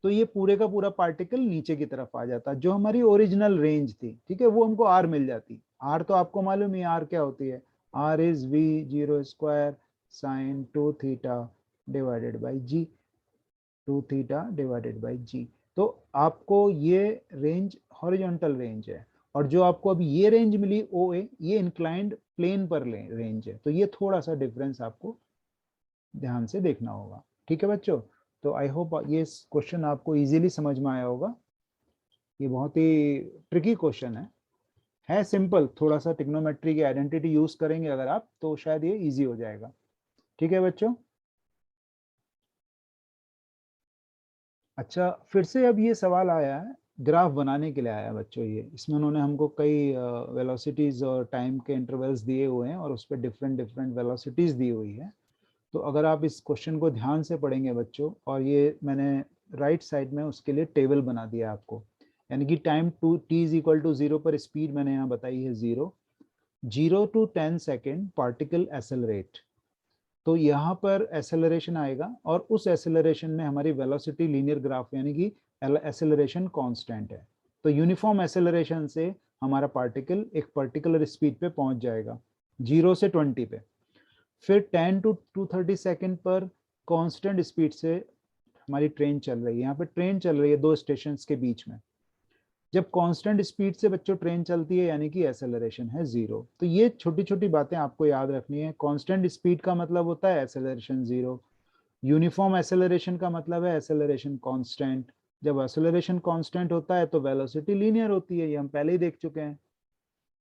तो ये पूरे का पूरा पार्टिकल नीचे की तरफ आ जाता, जो हमारी ओरिजिनल रेंज थी। ठीक है, वो हमको आर मिल जाती। आर तो आपको मालूम ही आर क्या होती है, R is v0 square sine two theta divided by G. 2 theta divided by G. तो आपको ये रेंज हॉरिजॉन्टल रेंज है, और जो आपको अभी ये रेंज मिली ओ ए, ये इंक्लाइंड प्लेन पर रेंज है। तो ये थोड़ा सा डिफरेंस आपको ध्यान से देखना होगा। ठीक है बच्चों, तो आई होप ये क्वेश्चन आपको इजीली समझ में आया होगा। ये बहुत ही ट्रिकी क्वेश्चन है सिंपल, थोड़ा सा ट्रिग्नोमेट्री की आइडेंटिटी यूज करेंगे अगर आप, तो शायद ये इजी हो जाएगा। ठीक है बच्चों। अच्छा, फिर से अब ये सवाल आया है, ग्राफ बनाने के लिए आया है बच्चों। ये इसमें उन्होंने हमको कई वेलोसिटीज और टाइम के इंटरवल्स दिए हुए हैं, और उस पर डिफरेंट डिफरेंट वेलोसिटीज दी हुई है। तो अगर आप इस क्वेश्चन को ध्यान से पढ़ेंगे बच्चों, और ये मैंने राइट साइड में उसके लिए टेबल बना दिया आपको, यानी कि time to t is equal to 0 पर स्पीड मैंने यहाँ बताई है 0 टू 10 सेकेंड पार्टिकल एसेलरेट। तो यहाँ पर एसेलरेशन आएगा, और उस एसेलरेशन में हमारी वेलोसिटी लीनियर ग्राफ, यानी कि एसेलरेशन कांस्टेंट है। तो यूनिफॉर्म एसेलरेशन से हमारा पार्टिकल एक पर्टिकुलर स्पीड पे पहुंच जाएगा 0 से 20 पे। फिर 10 टू 230 सेकेंड पर कांस्टेंट स्पीड से हमारी ट्रेन चल रही है। यहाँ पे ट्रेन चल रही है 2 स्टेशन के बीच में। जब कांस्टेंट स्पीड से बच्चों ट्रेन चलती है, यानी कि एसेलरेशन है 0। तो ये छोटी छोटी बातें आपको याद रखनी है। कांस्टेंट स्पीड का मतलब होता है एसेलरेशन 0। यूनिफॉर्म एसेलरेशन का मतलब है एसेलरेशन कांस्टेंट। जब एसेलरेशन कांस्टेंट होता है तो वेलोसिटी लीनियर होती है, ये हम पहले ही देख चुके हैं।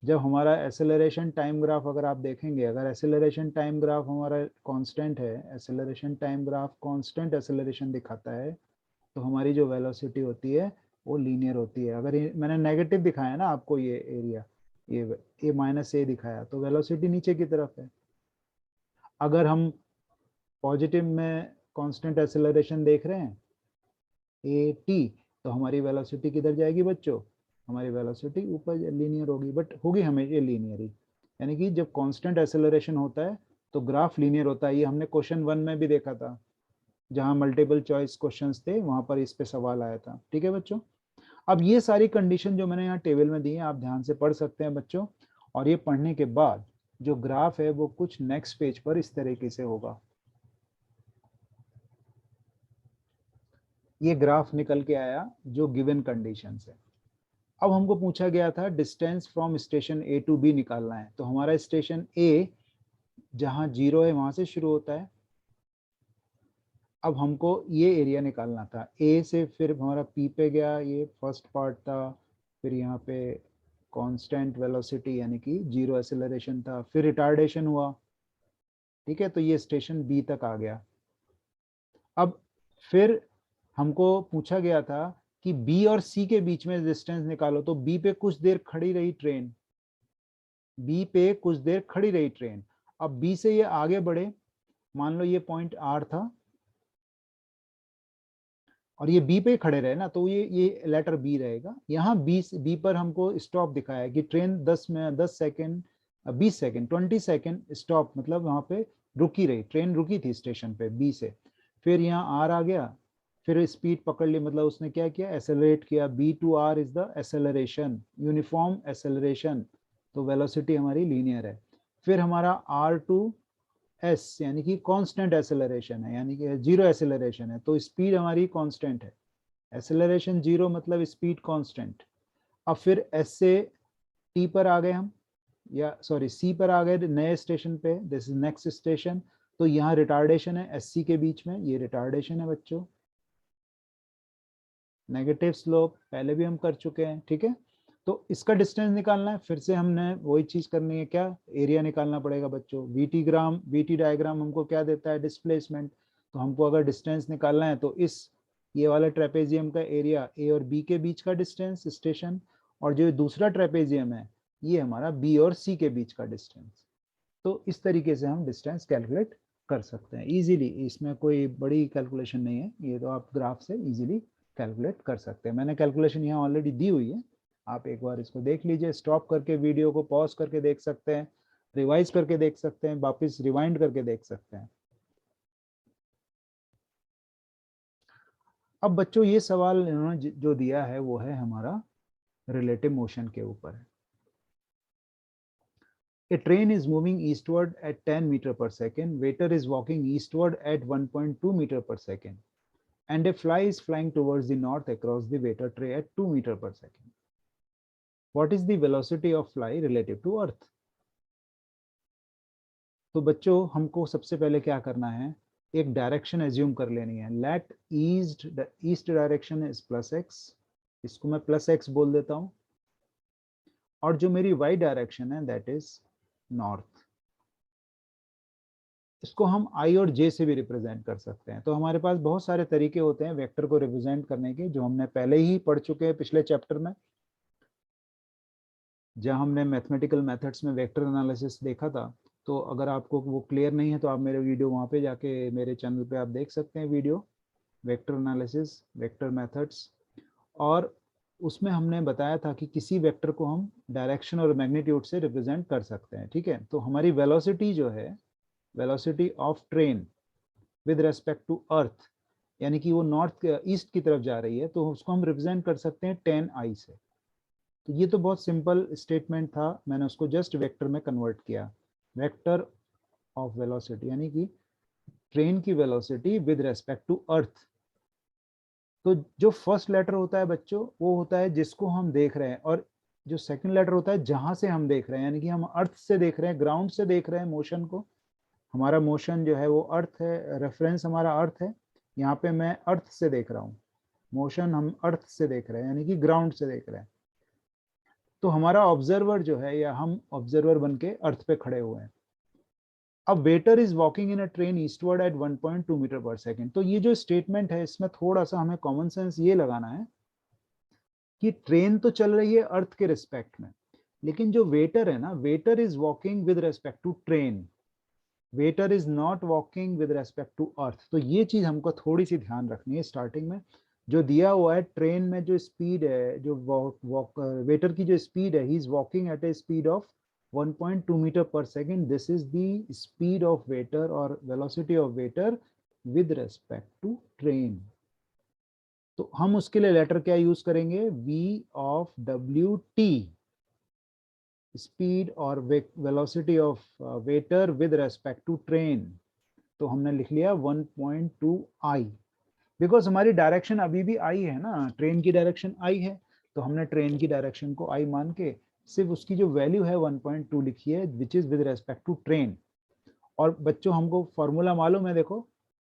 जब हमारा एसेलरेशन टाइम ग्राफ अगर आप देखेंगे, अगर एसेलरेशन टाइम ग्राफ हमारा कांस्टेंट है, acceleration time graph constant acceleration दिखाता है, तो हमारी जो वेलोसिटी होती है वो लीनियर होती है। अगर मैंने नेगेटिव दिखाया ना आपको, ये एरिया, ये माइनस ए दिखाया, तो वेलोसिटी नीचे की तरफ है। अगर हम पॉजिटिव में कांस्टेंट एसेलरेशन देख रहे हैं ए टी, तो हमारी वेलोसिटी किधर जाएगी बच्चों? हमारी वेलोसिटी ऊपर लीनियर होगी, बट होगी हमेशा लीनियर ही। यानी कि जब कांस्टेंट एसेलरेशन होता है तो ग्राफ लीनियर होता है। ये हमने क्वेश्चन 1 में भी देखा था, जहां मल्टीपल चॉइस क्वेश्चंस थे, वहां पर इस पे सवाल आया था। ठीक है बच्चों। अब ये सारी कंडीशन जो मैंने यहाँ टेबल में दी है, आप ध्यान से पढ़ सकते हैं बच्चों। और ये पढ़ने के बाद जो ग्राफ है वो कुछ नेक्स्ट पेज पर इस तरीके से होगा। ये ग्राफ निकल के आया जो गिवन कंडीशन है। अब हमको पूछा गया था distance from station A to B निकालना है। तो हमारा स्टेशन ए जहां 0 है वहां से शुरू होता है। अब हमको ये एरिया निकालना था ए से, फिर हमारा पी पे गया, ये फर्स्ट पार्ट था। फिर यहाँ पे कांस्टेंट वेलोसिटी यानी कि 0 एक्सेलरेशन था, फिर रिटार्डेशन हुआ। ठीक है, तो ये स्टेशन बी तक आ गया। अब फिर हमको पूछा गया था कि बी और सी के बीच में डिस्टेंस निकालो। तो बी पे कुछ देर खड़ी रही ट्रेन, बी पे कुछ देर खड़ी रही ट्रेन। अब बी से ये आगे बढ़े, मान लो ये पॉइंट आर था, और ये बी पे खड़े रहे ना, तो ये लेटर बी रहेगा। यहाँ बी पर हमको स्टॉप दिखाया कि train 10 second 20 second 20 second stop, मतलब वहां पे रुकी रही, ट्रेन रुकी थी स्टेशन पे बी से। फिर यहाँ आर आ गया, फिर स्पीड पकड़ ली, मतलब उसने क्या किया, एसेलरेट किया। B to R is the acceleration, uniform acceleration. तो वेलोसिटी हमारी लीनियर है। फिर हमारा आर टू एस यानी कि कांस्टेंट एसेलरेशन है, यानी कि 0 एसेलरेशन है, तो स्पीड हमारी कांस्टेंट है। एसेलरेशन 0 मतलब स्पीड कांस्टेंट। अब फिर एस से टी पर आ गए हम, या सॉरी सी पर आ गए नए स्टेशन पे, दिस इज नेक्स्ट स्टेशन। तो यहाँ रिटार्डेशन है एस सी के बीच में, ये रिटार्डेशन है बच्चों। नेगेटिव स्लोप पहले भी हम कर चुके हैं। ठीक है, तो इसका डिस्टेंस निकालना है। फिर से हमने वही चीज करनी है, क्या, एरिया निकालना पड़ेगा बच्चों। वीटी डायग्राम हमको क्या देता है, डिस्प्लेसमेंट। तो हमको अगर डिस्टेंस निकालना है तो इस ये वाला ट्रेपेजियम का एरिया ए और बी के बीच का डिस्टेंस स्टेशन, और जो दूसरा ट्रेपेजियम है ये हमारा बी और सी के बीच का डिस्टेंस। तो इस तरीके से हम डिस्टेंस कैलकुलेट कर सकते हैं इजीली। इसमें कोई बड़ी कैलकुलेशन नहीं है, ये तो आप ग्राफ से इजीली कैलकुलेट कर सकते हैं। मैंने कैलकुलेशन यहाँ ऑलरेडी दी हुई है, आप एक बार इसको देख लीजिए। स्टॉप करके वीडियो को पॉज करके देख सकते हैं, रिवाइज करके देख सकते हैं, वापस रिवाइंड करके देख सकते हैं। अब बच्चों ये सवाल इन्होंने जो दिया है वो है हमारा रिलेटिव मोशन के ऊपर है। A train is moving eastward at 10 meter per second. Waiter is walking eastward at 1.2 meter per second. and a fly is flying towards the north across the waiter tray at 2 meter per second. What is the velocity of fly relative to earth? तो बच्चों हमको सबसे पहले क्या करना है, एक direction assume कर लेनी है. Let east direction is plus x, इसको मैं प्लस एक्स बोल देता हूं, और जो मेरी वाई डायरेक्शन है दैट इज नॉर्थ. इसको हम आई और जे से भी रिप्रेजेंट कर सकते हैं. तो हमारे पास बहुत सारे तरीके होते हैं वेक्टर को रिप्रेजेंट करने के, जो हमने पहले ही पढ़ चुके हैं पिछले चैप्टर में, जहां हमने मैथमेटिकल मेथड्स में वेक्टर एनालिसिस देखा था. तो अगर आपको वो क्लियर नहीं है तो आप मेरे वीडियो वहाँ पे जाके मेरे चैनल पे आप देख सकते हैं video, vector analysis, vector methods. और उसमें हमने बताया था कि किसी वेक्टर को हम डायरेक्शन और मैग्नीट्यूड से रिप्रेजेंट कर सकते हैं. ठीक है, तो हमारी वेलोसिटी जो है, velocity of train with respect to earth, यानी कि वो नॉर्थ ईस्ट की तरफ जा रही है, तो उसको हम रिप्रेजेंट कर सकते हैं 10i से. तो ये तो बहुत सिंपल स्टेटमेंट था, मैंने उसको जस्ट वेक्टर में कन्वर्ट किया. वेक्टर ऑफ वेलोसिटी यानी कि ट्रेन की velocity with respect to earth. तो जो फर्स्ट लेटर होता है बच्चों वो होता है जिसको हम देख रहे हैं, और जो सेकंड लेटर होता है जहां से हम देख रहे हैं, यानी कि हम अर्थ से देख रहे हैं, ग्राउंड से देख रहे हैं मोशन को. हमारा मोशन जो है वो अर्थ है, रेफरेंस हमारा अर्थ है. यहाँ पे मैं अर्थ से देख रहा हूँ, मोशन हम अर्थ से देख रहे हैं यानी कि ग्राउंड से देख रहे हैं. तो हमारा ऑब्जर्वर जो है, या हम ऑब्जर्वर बन के अर्थ पे खड़े हुए हैं. अब waiter is walking in a train eastward at 1.2 metre पर सेकेंड. तो ये जो स्टेटमेंट है इसमें थोड़ा सा हमें कॉमन सेंस ये लगाना है कि ट्रेन तो चल रही है अर्थ के रिस्पेक्ट में, लेकिन जो वेटर है ना, waiter is walking with respect to train, waiter is not walking with respect to earth. तो ये चीज हमको थोड़ी सी ध्यान रखनी है स्टार्टिंग में. जो दिया हुआ है ट्रेन में जो स्पीड है, जो वेटर की जो स्पीड है, he is walking at a speed of 1.2 meter per second. This is the speed of waiter or velocity of waiter with respect to train. तो हम उसके लिए लेटर क्या यूज करेंगे, v of wt, स्पीड और velocity of waiter with respect to train. तो हमने लिख लिया 1.2i, बिकॉज हमारी डायरेक्शन अभी भी आई है ना, ट्रेन की डायरेक्शन आई है, तो हमने ट्रेन की डायरेक्शन को आई मान के सिर्फ उसकी जो वैल्यू है 1.2 लिखी है, which is with respect to train. और बच्चों हमको फॉर्मूला मालूम है, देखो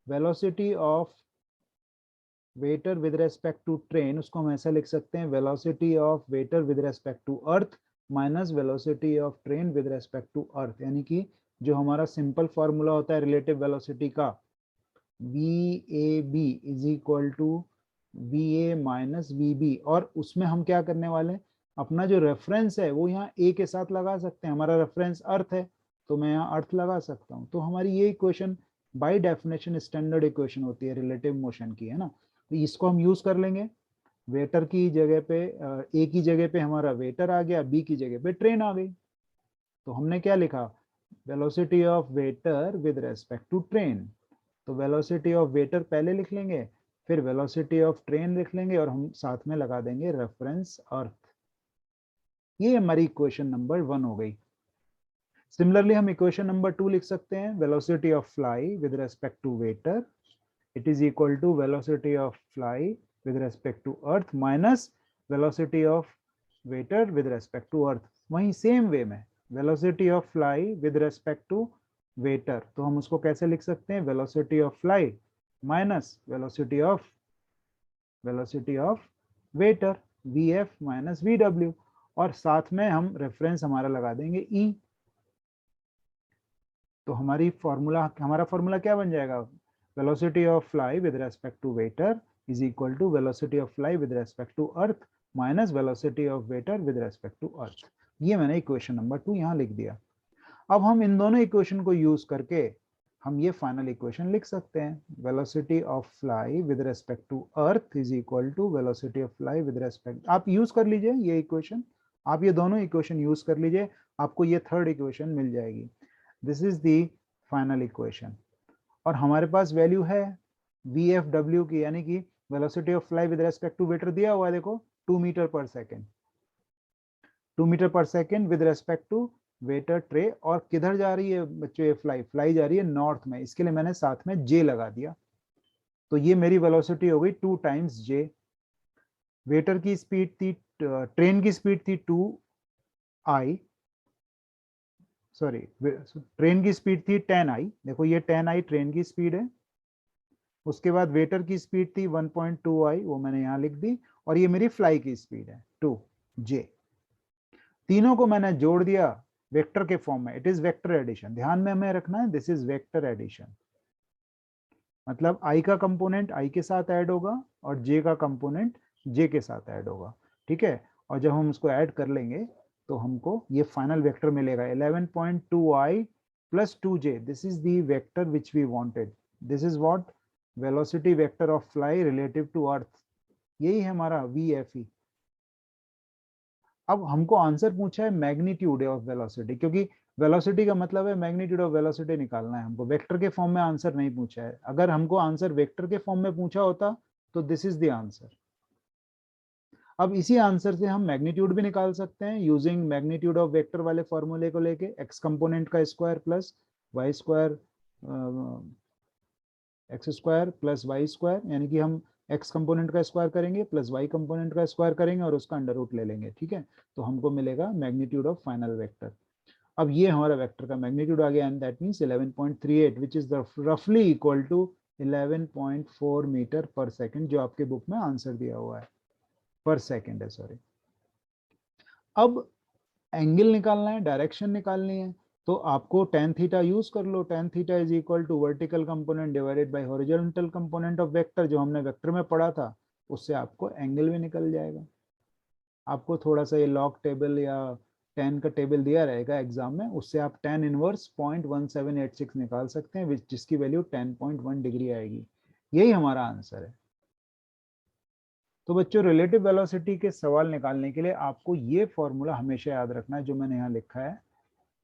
velocity of waiter with respect to train, उसको हम ऐसा लिख सकते हैं, velocity of waiter with respect to earth minus velocity of train with respect to earth. यानी कि जो हमारा सिंपल फॉर्मूला होता है रिलेटिव वेलोसिटी का, VAB is equal to VA minus VB. और उसमें हम क्या करने वाले हैं, अपना जो रेफरेंस है वो यहाँ A के साथ लगा सकते हैं. हमारा रेफरेंस अर्थ है तो मैं यहाँ अर्थ लगा सकता हूँ. तो हमारी ये equation by definition standard equation होती है रिलेटिव मोशन की, है ना. तो इसको हम यूज कर लेंगे. वेटर की जगह पे A की जगह पे हमारा वेटर आ गया, B की जगह पे ट्रेन आ गई. तो हमने क्या लिखा, velocity of waiter with respect to train. तो वेलोसिटी ऑफ वेटर पहले लिख लेंगे, फिर वेलोसिटी ऑफ ट्रेन लिख लेंगे, और हम साथ में लगा देंगे रेफरेंस अर्थ. ये हमारी इक्वेशन नंबर 1 हो गई. सिमिलरली हम इक्वेशन नंबर 2 लिख सकते हैं, velocity of fly with respect to waiter, it is equal to velocity of fly with respect to earth minus velocity of waiter with respect to earth. वहीं same way में velocity of fly with respect to waiter, तो हम उसको कैसे लिख सकते हैं, velocity of fly minus velocity of waiter, vf minus vw, और साथ में हम रेफरेंस हमारा लगा देंगे E. तो हमारा फॉर्मूला क्या बन जाएगा, velocity of fly with respect to waiter is equal to velocity of fly with respect to earth minus velocity of waiter with respect to earth. ये मैंने इक्वेशन नंबर 2 यहाँ लिख दिया. अब हम इन दोनों इक्वेशन को यूज करके हम ये फाइनल इक्वेशन लिख सकते हैं, velocity of fly with respect to earth is equal to velocity of fly with respect. आप यूज कर लीजिए ये इक्वेशन, आप ये दोनों इक्वेशन यूज कर लीजिए, आपको ये थर्ड इक्वेशन मिल जाएगी. This is the final equation. और हमारे पास वैल्यू है VFW की, यानी कि velocity of fly with respect to waiter दिया हुआ है, देखो 2 मीटर पर सेकेंड, 2 मीटर पर second with respect to waiter tray. और किधर जा रही है बच्चों ये फ्लाई जा रही है नॉर्थ में, इसके लिए मैंने साथ में J लगा दिया. तो ये मेरी वेलोसिटी हो गई 2 टाइम्स जे। वेटर की स्पीड थी, ट्रेन की स्पीड थी 2i, सॉरी ट्रेन की स्पीड थी 10i। देखो ये 10i ट्रेन की स्पीड है। उसके बाद वेटर की स्पीड थी 1.2i, वो मैंने यहाँ लिख दी। और ये मेरी फ्लाई की स्पीड है 2j। तीनों को मैंने जोड़ दिया वेक्टर के फॉर्म में। इट इज वेक्टर एडिशन, ध्यान में हमें रखना है, दिस इज वेक्टर एडिशन। मतलब i का कंपोनेंट i के साथ ऐड होगा और j का कंपोनेंट j के साथ ऐड होगा, ठीक है। और जब हम उसको ऐड कर लेंगे तो हमको ये फाइनल वेक्टर मिलेगा 11.2i plus 2j। This is the vector which we wanted. This is what velocity vector of fly relative to earth. यही है हमारा VFE। अब हमको आंसर पूछा है मैग्नीट्यूड ऑफ वेलोसिटी, क्योंकि वेलोसिटी का मतलब है मैग्नीट्यूड ऑफ वेलोसिटी निकालना है हमको। वेक्टर के फॉर्म में आंसर नहीं पूछा है। अगर हमको आंसर वेक्टर के फॉर्म में पूछा होता तो दिस इज द आंसर। अब इसी आंसर से हम मैग्नीट्यूड भी निकाल सकते हैं यूजिंग मैग्नीट्यूड ऑफ वेक्टर वाले फॉर्मूले को लेके, एक्स कंपोनेंट का square plus y square, x square plus y square, यानी कि हम एक्स कंपोनेंट का स्क्वायर करेंगे प्लस वाई कंपोनेंट का स्क्वायर करेंगे और उसका अंडर रूट ले लेंगे, ठीक है। तो हमको मिलेगा मैग्नीट्यूड ऑफ फाइनल वेक्टर। अब ये हमारा वेक्टर का मैग्नीट्यूड आ गया, and that means 11.38 which is रफली इक्वल टू 11.4 मीटर पर सेकंड, जो आपके बुक में आंसर दिया हुआ है, पर सेकंड है, सॉरी। अब एंगल निकालना है, डायरेक्शन निकालनी है, तो आपको tan थीटा यूज कर लो। tan theta is equal to vertical component divided by horizontal component of vector, जो हमने वेक्टर में पढ़ा था, उससे आपको एंगल भी निकल जाएगा। आपको थोड़ा सा ये लॉग टेबल या tan का टेबल दिया रहेगा एग्जाम में, उससे आप tan इनवर्स 0.1786 निकाल सकते हैं, जिसकी वैल्यू 10.1 डिग्री आएगी। यही हमारा आंसर है। तो बच्चों, रिलेटिव वेलोसिटी के सवाल निकालने के लिए आपको ये फॉर्मूला हमेशा याद रखना है जो मैंने यहाँ लिखा है।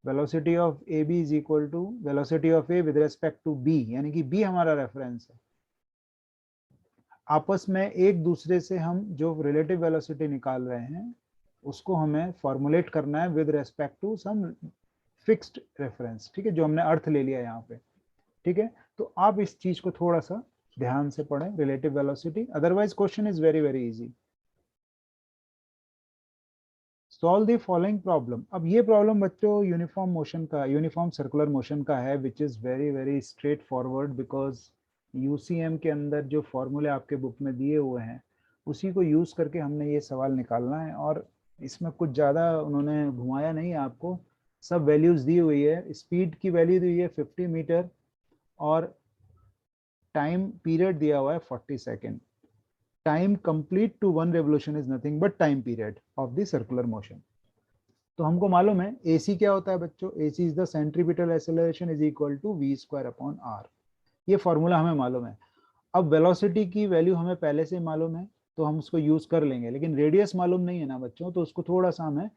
Velocity of A B is equal to velocity of A with respect to B, यानी कि बी हमारा रेफरेंस है। आपस में एक दूसरे से हम जो रिलेटिव वेलोसिटी निकाल रहे हैं उसको हमें फॉर्मुलेट करना है with respect to some fixed reference, ठीक है, जो हमने अर्थ ले लिया यहाँ पे, ठीक है। तो आप इस चीज को थोड़ा सा ध्यान से पढ़ें, relative velocity, otherwise question is very very easy. Solve the following problem. अब ये प्रॉब्लम बच्चों यूनिफॉर्म मोशन का, यूनिफॉर्म सर्कुलर मोशन का है, which is very very straight forward, because UCM के अंदर जो फॉर्मूले आपके बुक में दिए हुए हैं उसी को यूज करके हमने ये सवाल निकालना है। और इसमें कुछ ज़्यादा उन्होंने घुमाया नहीं है आपको, सब वैल्यूज दी हुई है। स्पीड की वैल्यू दी हुई है 50 मीटर और टाइम पीरियड दिया हुआ है 40 second. Time complete to one revolution is nothing but time period of the circular motion. तो हमको मालूम है AC क्या होता है बच्चों, AC is the centripetal acceleration is equal to v square upon r। ये फॉर्मूला हमें मालूम है। अब वेलोसिटी की वैल्यू हमें पहले से मालूम है तो हम उसको यूज कर लेंगे, लेकिन रेडियस मालूम नहीं है ना बच्चों, तो उसको थोड़ा सा हमें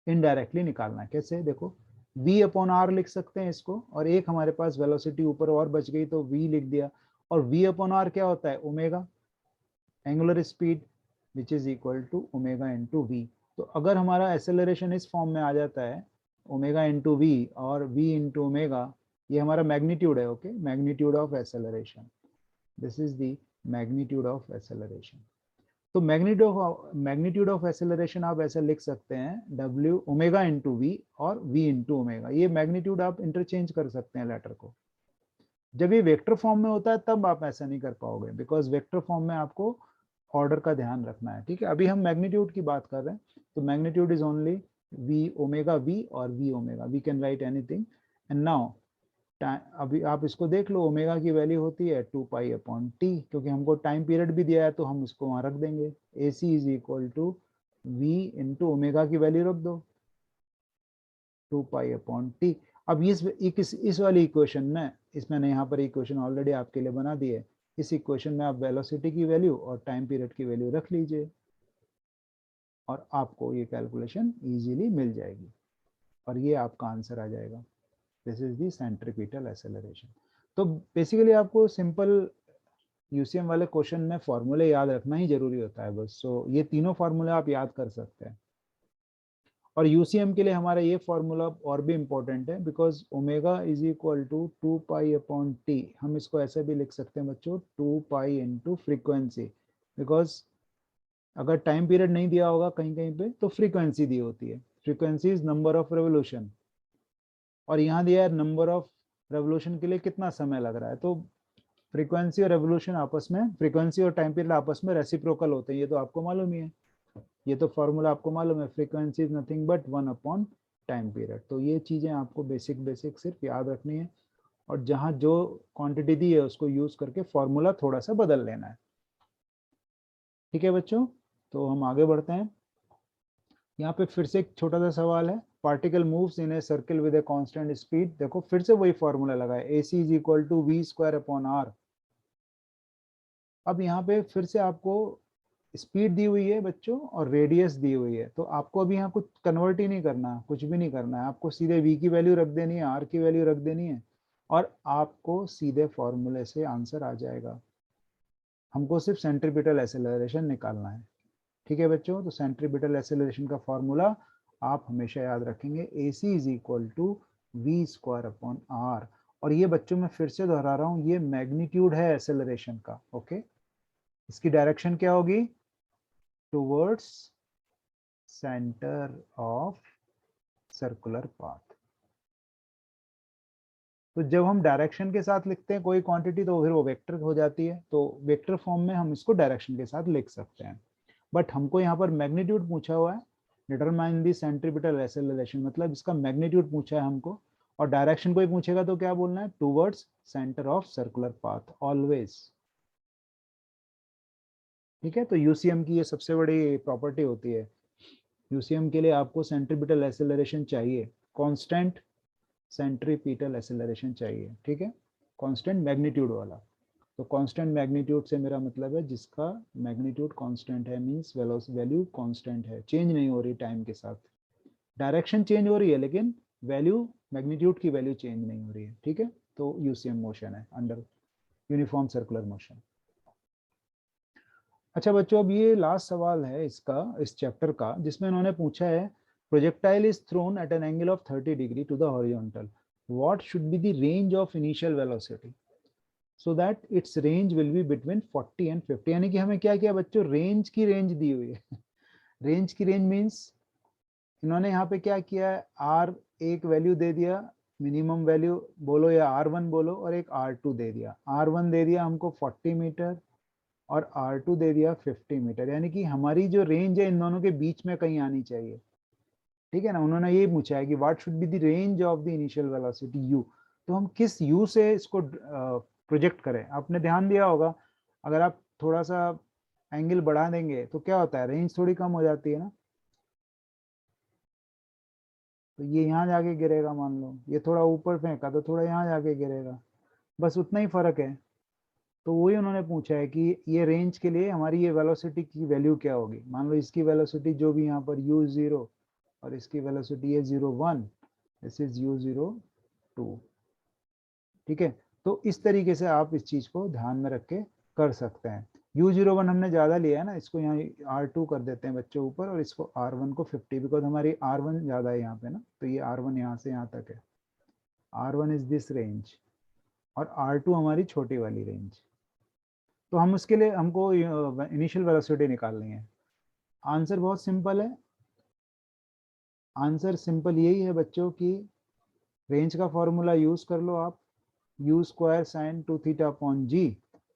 इनडायरेक्टली निकालना है। कैसे, देखो v अपॉन r लिख सकते हैं इसको, और एक हमारे पास वेलोसिटी ऊपर और बच गई तो v लिख दिया। और v अपॉन r क्या होता है, omega, angular speed, which is equal to omega into v. तो अगर हमारा एक्सेलरेशन इस फॉर्म में आ जाता है ओमेगा इंटू वी और वी इंटू ओमेगा, ये हमारा मैग्नीट्यूड है, okay, magnitude of acceleration, this is the magnitude of acceleration. तो मैग्नीट्यूड ऑफ एक्सेलरेशन आप ऐसे लिख सकते हैं डब्ल्यू ओमेगा इंटू वी और वी इंटू ओमेगा। ये मैग्नीट्यूड आप इंटरचेंज कर सकते हैं लेटर को। जब ये वेक्टर फॉर्म में होता है तब आप ऐसा नहीं कर पाओगे, बिकॉज वेक्टर फॉर्म में आपको ऑर्डर का ध्यान रखना है, ठीक है। अभी हम मैग्नीट्यूड की बात कर रहे हैं, तो magnitude is only V omega V और V omega, we can write anything. And now अभी आप इसको देख लो, ओमेगा की वैल्यू होती है 2 पाई अपॉन टी, क्योंकि हमको टाइम पीरियड भी दिया है तो हम इसको वहां रख देंगे। AC is equal to v into omega की वैल्यू रख दो 2 पाई अपॉन टी। अब इस वाली इक्वेशन में, इसमें यहाँ पर इक्वेशन ऑलरेडी आपके लिए बना दी है, इस इक्वेशन में आप वेलोसिटी की वैल्यू और टाइम पीरियड की वैल्यू रख लीजिए और आपको ये कैलकुलेशन इजीली मिल जाएगी और ये आपका आंसर आ जाएगा। This is the centripetal acceleration. तो बेसिकली आपको सिंपल यूसीएम वाले क्वेश्चन में फॉर्मूले याद रखना ही जरूरी होता है बस। सो ये तीनों फॉर्मूले आप याद कर सकते हैं। और यूसीएम के लिए हमारा ये फॉर्मूला और भी इम्पोर्टेंट है, because omega is equal to 2 pi upon t. हम इसको ऐसे भी लिख सकते हैं बच्चों, 2 पाई इंटू फ्रीक्वेंसी, बिकॉज अगर टाइम पीरियड नहीं दिया होगा कहीं कहीं पे तो फ्रीक्वेंसी दी होती है। Frequency is number of revolution, और यहाँ दिया है नंबर ऑफ रेवोल्यूशन के लिए कितना समय लग रहा है। तो फ्रीक्वेंसी और रेवोल्यूशन आपस में, फ्रीक्वेंसी और टाइम पीरियड आपस में रेसिप्रोकल होते हैं, ये तो आपको मालूम ही है, ये तो फॉर्मूला आपको मालूम है, frequency is nothing but 1 upon time period. तो ये चीजें आपको बेसिक बेसिक सिर्फ याद रखनी है, और जहां जो क्वांटिटी दी है उसको यूज करके फॉर्मूला थोड़ा सा बदल लेना है। ठीक है बच्चों, तो हम आगे बढ़ते हैं। यहाँ पे फिर से एक छोटा सा सवाल है, particle moves in a circle with a constant speed. देखो फिर से वही फॉर्मूला लगा है, AC is equal to V² upon R। अब यहाँ पे फिर से आपको स्पीड दी हुई है बच्चों और रेडियस दी हुई है, तो आपको अभी यहाँ कुछ कन्वर्ट ही नहीं करना, कुछ भी नहीं करना है, आपको सीधे V की वैल्यू रख देनी है, R की वैल्यू रख देनी है, और आपको सीधे फॉर्मूले से आंसर आ जाएगा। हमको सिर्फ सेंट्रीपिटल एक्सेलरेशन निकालना है। ठीक है बच्चों, तो सेंट्रीपिटल एक्सेलरेशन का फॉर्मूला आप हमेशा याद रखेंगे, AC इज इक्वल टू V²अपॉन R। और ये बच्चों मैं फिर से दोहरा रहा हूँ, ये मैग्नीट्यूड है एक्सेलरेशन का। ओके, इसकी डायरेक्शन क्या होगी, towards centre of circular path. तो जब हम डायरेक्शन के साथ लिखते हैं कोई क्वांटिटी तो फिर वो वेक्टर हो जाती है, तो वेक्टर फॉर्म में हम इसको डायरेक्शन के साथ लिख सकते हैं। बट हमको यहाँ पर मैग्नीट्यूड पूछा हुआ है, डिटरमाइन दी सेंट्रीपिटल एक्सेलरेशन, मतलब इसका मैग्नीट्यूड पूछा है हमको, और डायरेक्शन कोई पूछेगा तो क्या बोलना है, towards centre of circular path always. ठीक है, तो यूसीएम की ये सबसे बड़ी प्रॉपर्टी होती है, यूसीएम के लिए आपको सेंट्रीपिटल एक्सेलरेशन चाहिए, कांस्टेंट सेंट्रीपिटल एक्सेलरेशन चाहिए। ठीक है, कांस्टेंट मैग्नीट्यूड वाला। तो कांस्टेंट मैग्नीट्यूड से मेरा मतलब है जिसका मैग्नीट्यूड कांस्टेंट है, मींस वैल्यू कांस्टेंट है, चेंज नहीं हो रही टाइम के साथ, डायरेक्शन चेंज हो रही है लेकिन वैल्यू, मैग्नीट्यूड की वैल्यू चेंज नहीं हो रही है। ठीक है, तो यूसीएम मोशन है अंडर यूनिफॉर्म सर्कुलर मोशन। अच्छा बच्चों, अब ये लास्ट सवाल है इसका, इस चैप्टर का, जिसमें इन्होंने पूछा है, projectile is thrown at an angle of 30 degree to the horizontal, what should be the range of initial velocity so that its range will be between 40 and 50। यानी कि हमें क्या किया बच्चों, रेंज की रेंज दी हुई है। रेंज की रेंज मीन्स इन्होंने यहाँ पे क्या किया है, आर एक वैल्यू दे दिया, मिनिमम वैल्यू बोलो या R1 बोलो, और एक R2 दे दिया। R1 दे दिया हमको 40 मीटर और R2 दे दिया 50 मीटर, यानी कि हमारी जो रेंज है इन दोनों के बीच में कहीं आनी चाहिए। ठीक है ना, उन्होंने ये पूछा है कि what should be the range of the initial velocity u। तो हम किस u से इसको प्रोजेक्ट करें, आपने ध्यान दिया होगा, अगर आप थोड़ा सा एंगल बढ़ा देंगे तो क्या होता है, रेंज थोड़ी कम हो जाती है ना। तो ये यहाँ जाके गिरेगा, मान लो ये थोड़ा ऊपर फेंका तो थोड़ा यहाँ जाके गिरेगा, बस उतना ही फर्क है। तो वही उन्होंने पूछा है कि ये रेंज के लिए हमारी ये वेलोसिटी की वैल्यू क्या होगी। मान लो इसकी वेलोसिटी जो भी यहाँ पर u0 और इसकी वेलोसिटी है 0.1, दिस इज u0.2। ठीक है, तो इस तरीके से आप इस चीज को ध्यान में रख के कर सकते हैं। u01 हमने ज्यादा लिया है ना, इसको यहाँ R2 कर देते हैं बच्चों ऊपर, और इसको R1 को 50, बिकॉज हमारी R1 ज्यादा है यहाँ पे ना, तो ये R1 यहाँ से यहाँ तक है, R1 इज दिस रेंज, और R2 हमारी छोटी वाली रेंज। तो हम उसके लिए हमको इनिशियल वेलोसिटी निकालनी है। आंसर बहुत सिंपल है, आंसर सिंपल यही है बच्चों की, रेंज का फॉर्मूला यूज कर लो आप, u² sin 2θ upon g,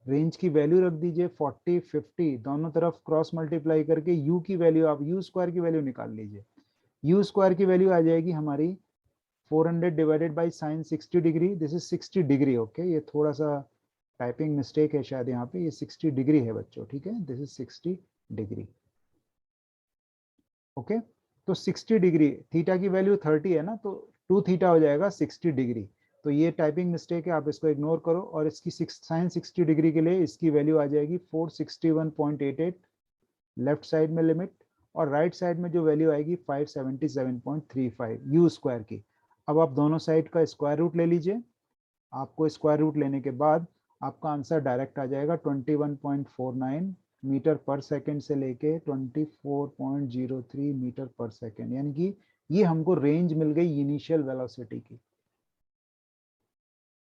range की वैल्यू रख दीजिए 40 50, दोनों तरफ क्रॉस मल्टीप्लाई करके u की वैल्यू, आप u² की वैल्यू निकाल लीजिए। u² की वैल्यू आ जाएगी हमारी 400 divided by sine 60 degree, this is 60 degree. Okay, ये थोड़ा सा टाइपिंग मिस्टेक है शायद यहाँ पे, ये 60 डिग्री है बच्चों। ठीक है, दिस इज 60 डिग्री। ओके, तो 60 डिग्री, थीटा की वैल्यू 30 है ना, तो 2 थीटा हो जाएगा 60 डिग्री। तो ये टाइपिंग मिस्टेक है, आप इसको इग्नोर करो, और इसकी साइन 60 डिग्री के लिए इसकी वैल्यू आ जाएगी 461.88 लेफ्ट साइड में लिमिट, और राइट साइड में जो वैल्यू आएगी 577.35 u² की। अब आप दोनों साइड का स्क्वायर रूट ले लीजिए, आपको स्क्वायर रूट लेने के बाद आपका आंसर डायरेक्ट आ जाएगा 21.49 मीटर पर सेकंड से लेके 24.03 मीटर पर सेकंड, यानी कि ये हमको रेंज मिल गई इनिशियल वेलोसिटी की।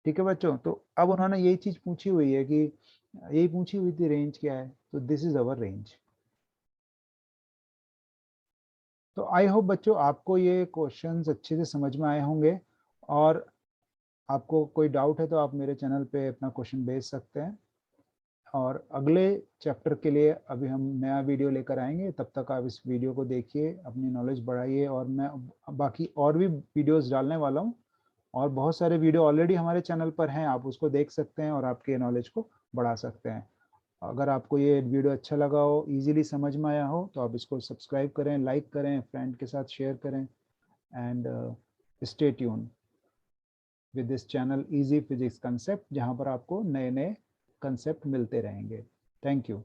ठीक है बच्चों, तो अब उन्होंने यही चीज पूछी हुई है कि यही पूछी हुई थी रेंज क्या है, तो दिस इज अवर रेंज। तो आई होप बच्चों आपको ये क्वेश्चंस अच्छे से समझ में आए होंगे, और आपको कोई डाउट है तो आप मेरे चैनल पे अपना क्वेश्चन भेज सकते हैं, और अगले चैप्टर के लिए अभी हम नया वीडियो लेकर आएंगे। तब तक आप इस वीडियो को देखिए, अपनी नॉलेज बढ़ाइए, और मैं बाकी और भी वीडियोस डालने वाला हूँ, और बहुत सारे वीडियो ऑलरेडी हमारे चैनल पर हैं, आप उसको देख सकते हैं और आपके नॉलेज को बढ़ा सकते हैं। अगर आपको ये वीडियो अच्छा लगा हो, इजीली समझ में आया हो, तो आप इसको सब्सक्राइब करें, लाइक करें, फ्रेंड के साथ शेयर करें, and stay tune with this channel easy physics concept, जहाँ पर आपको नए नए कंसेप्ट मिलते रहेंगे। Thank you.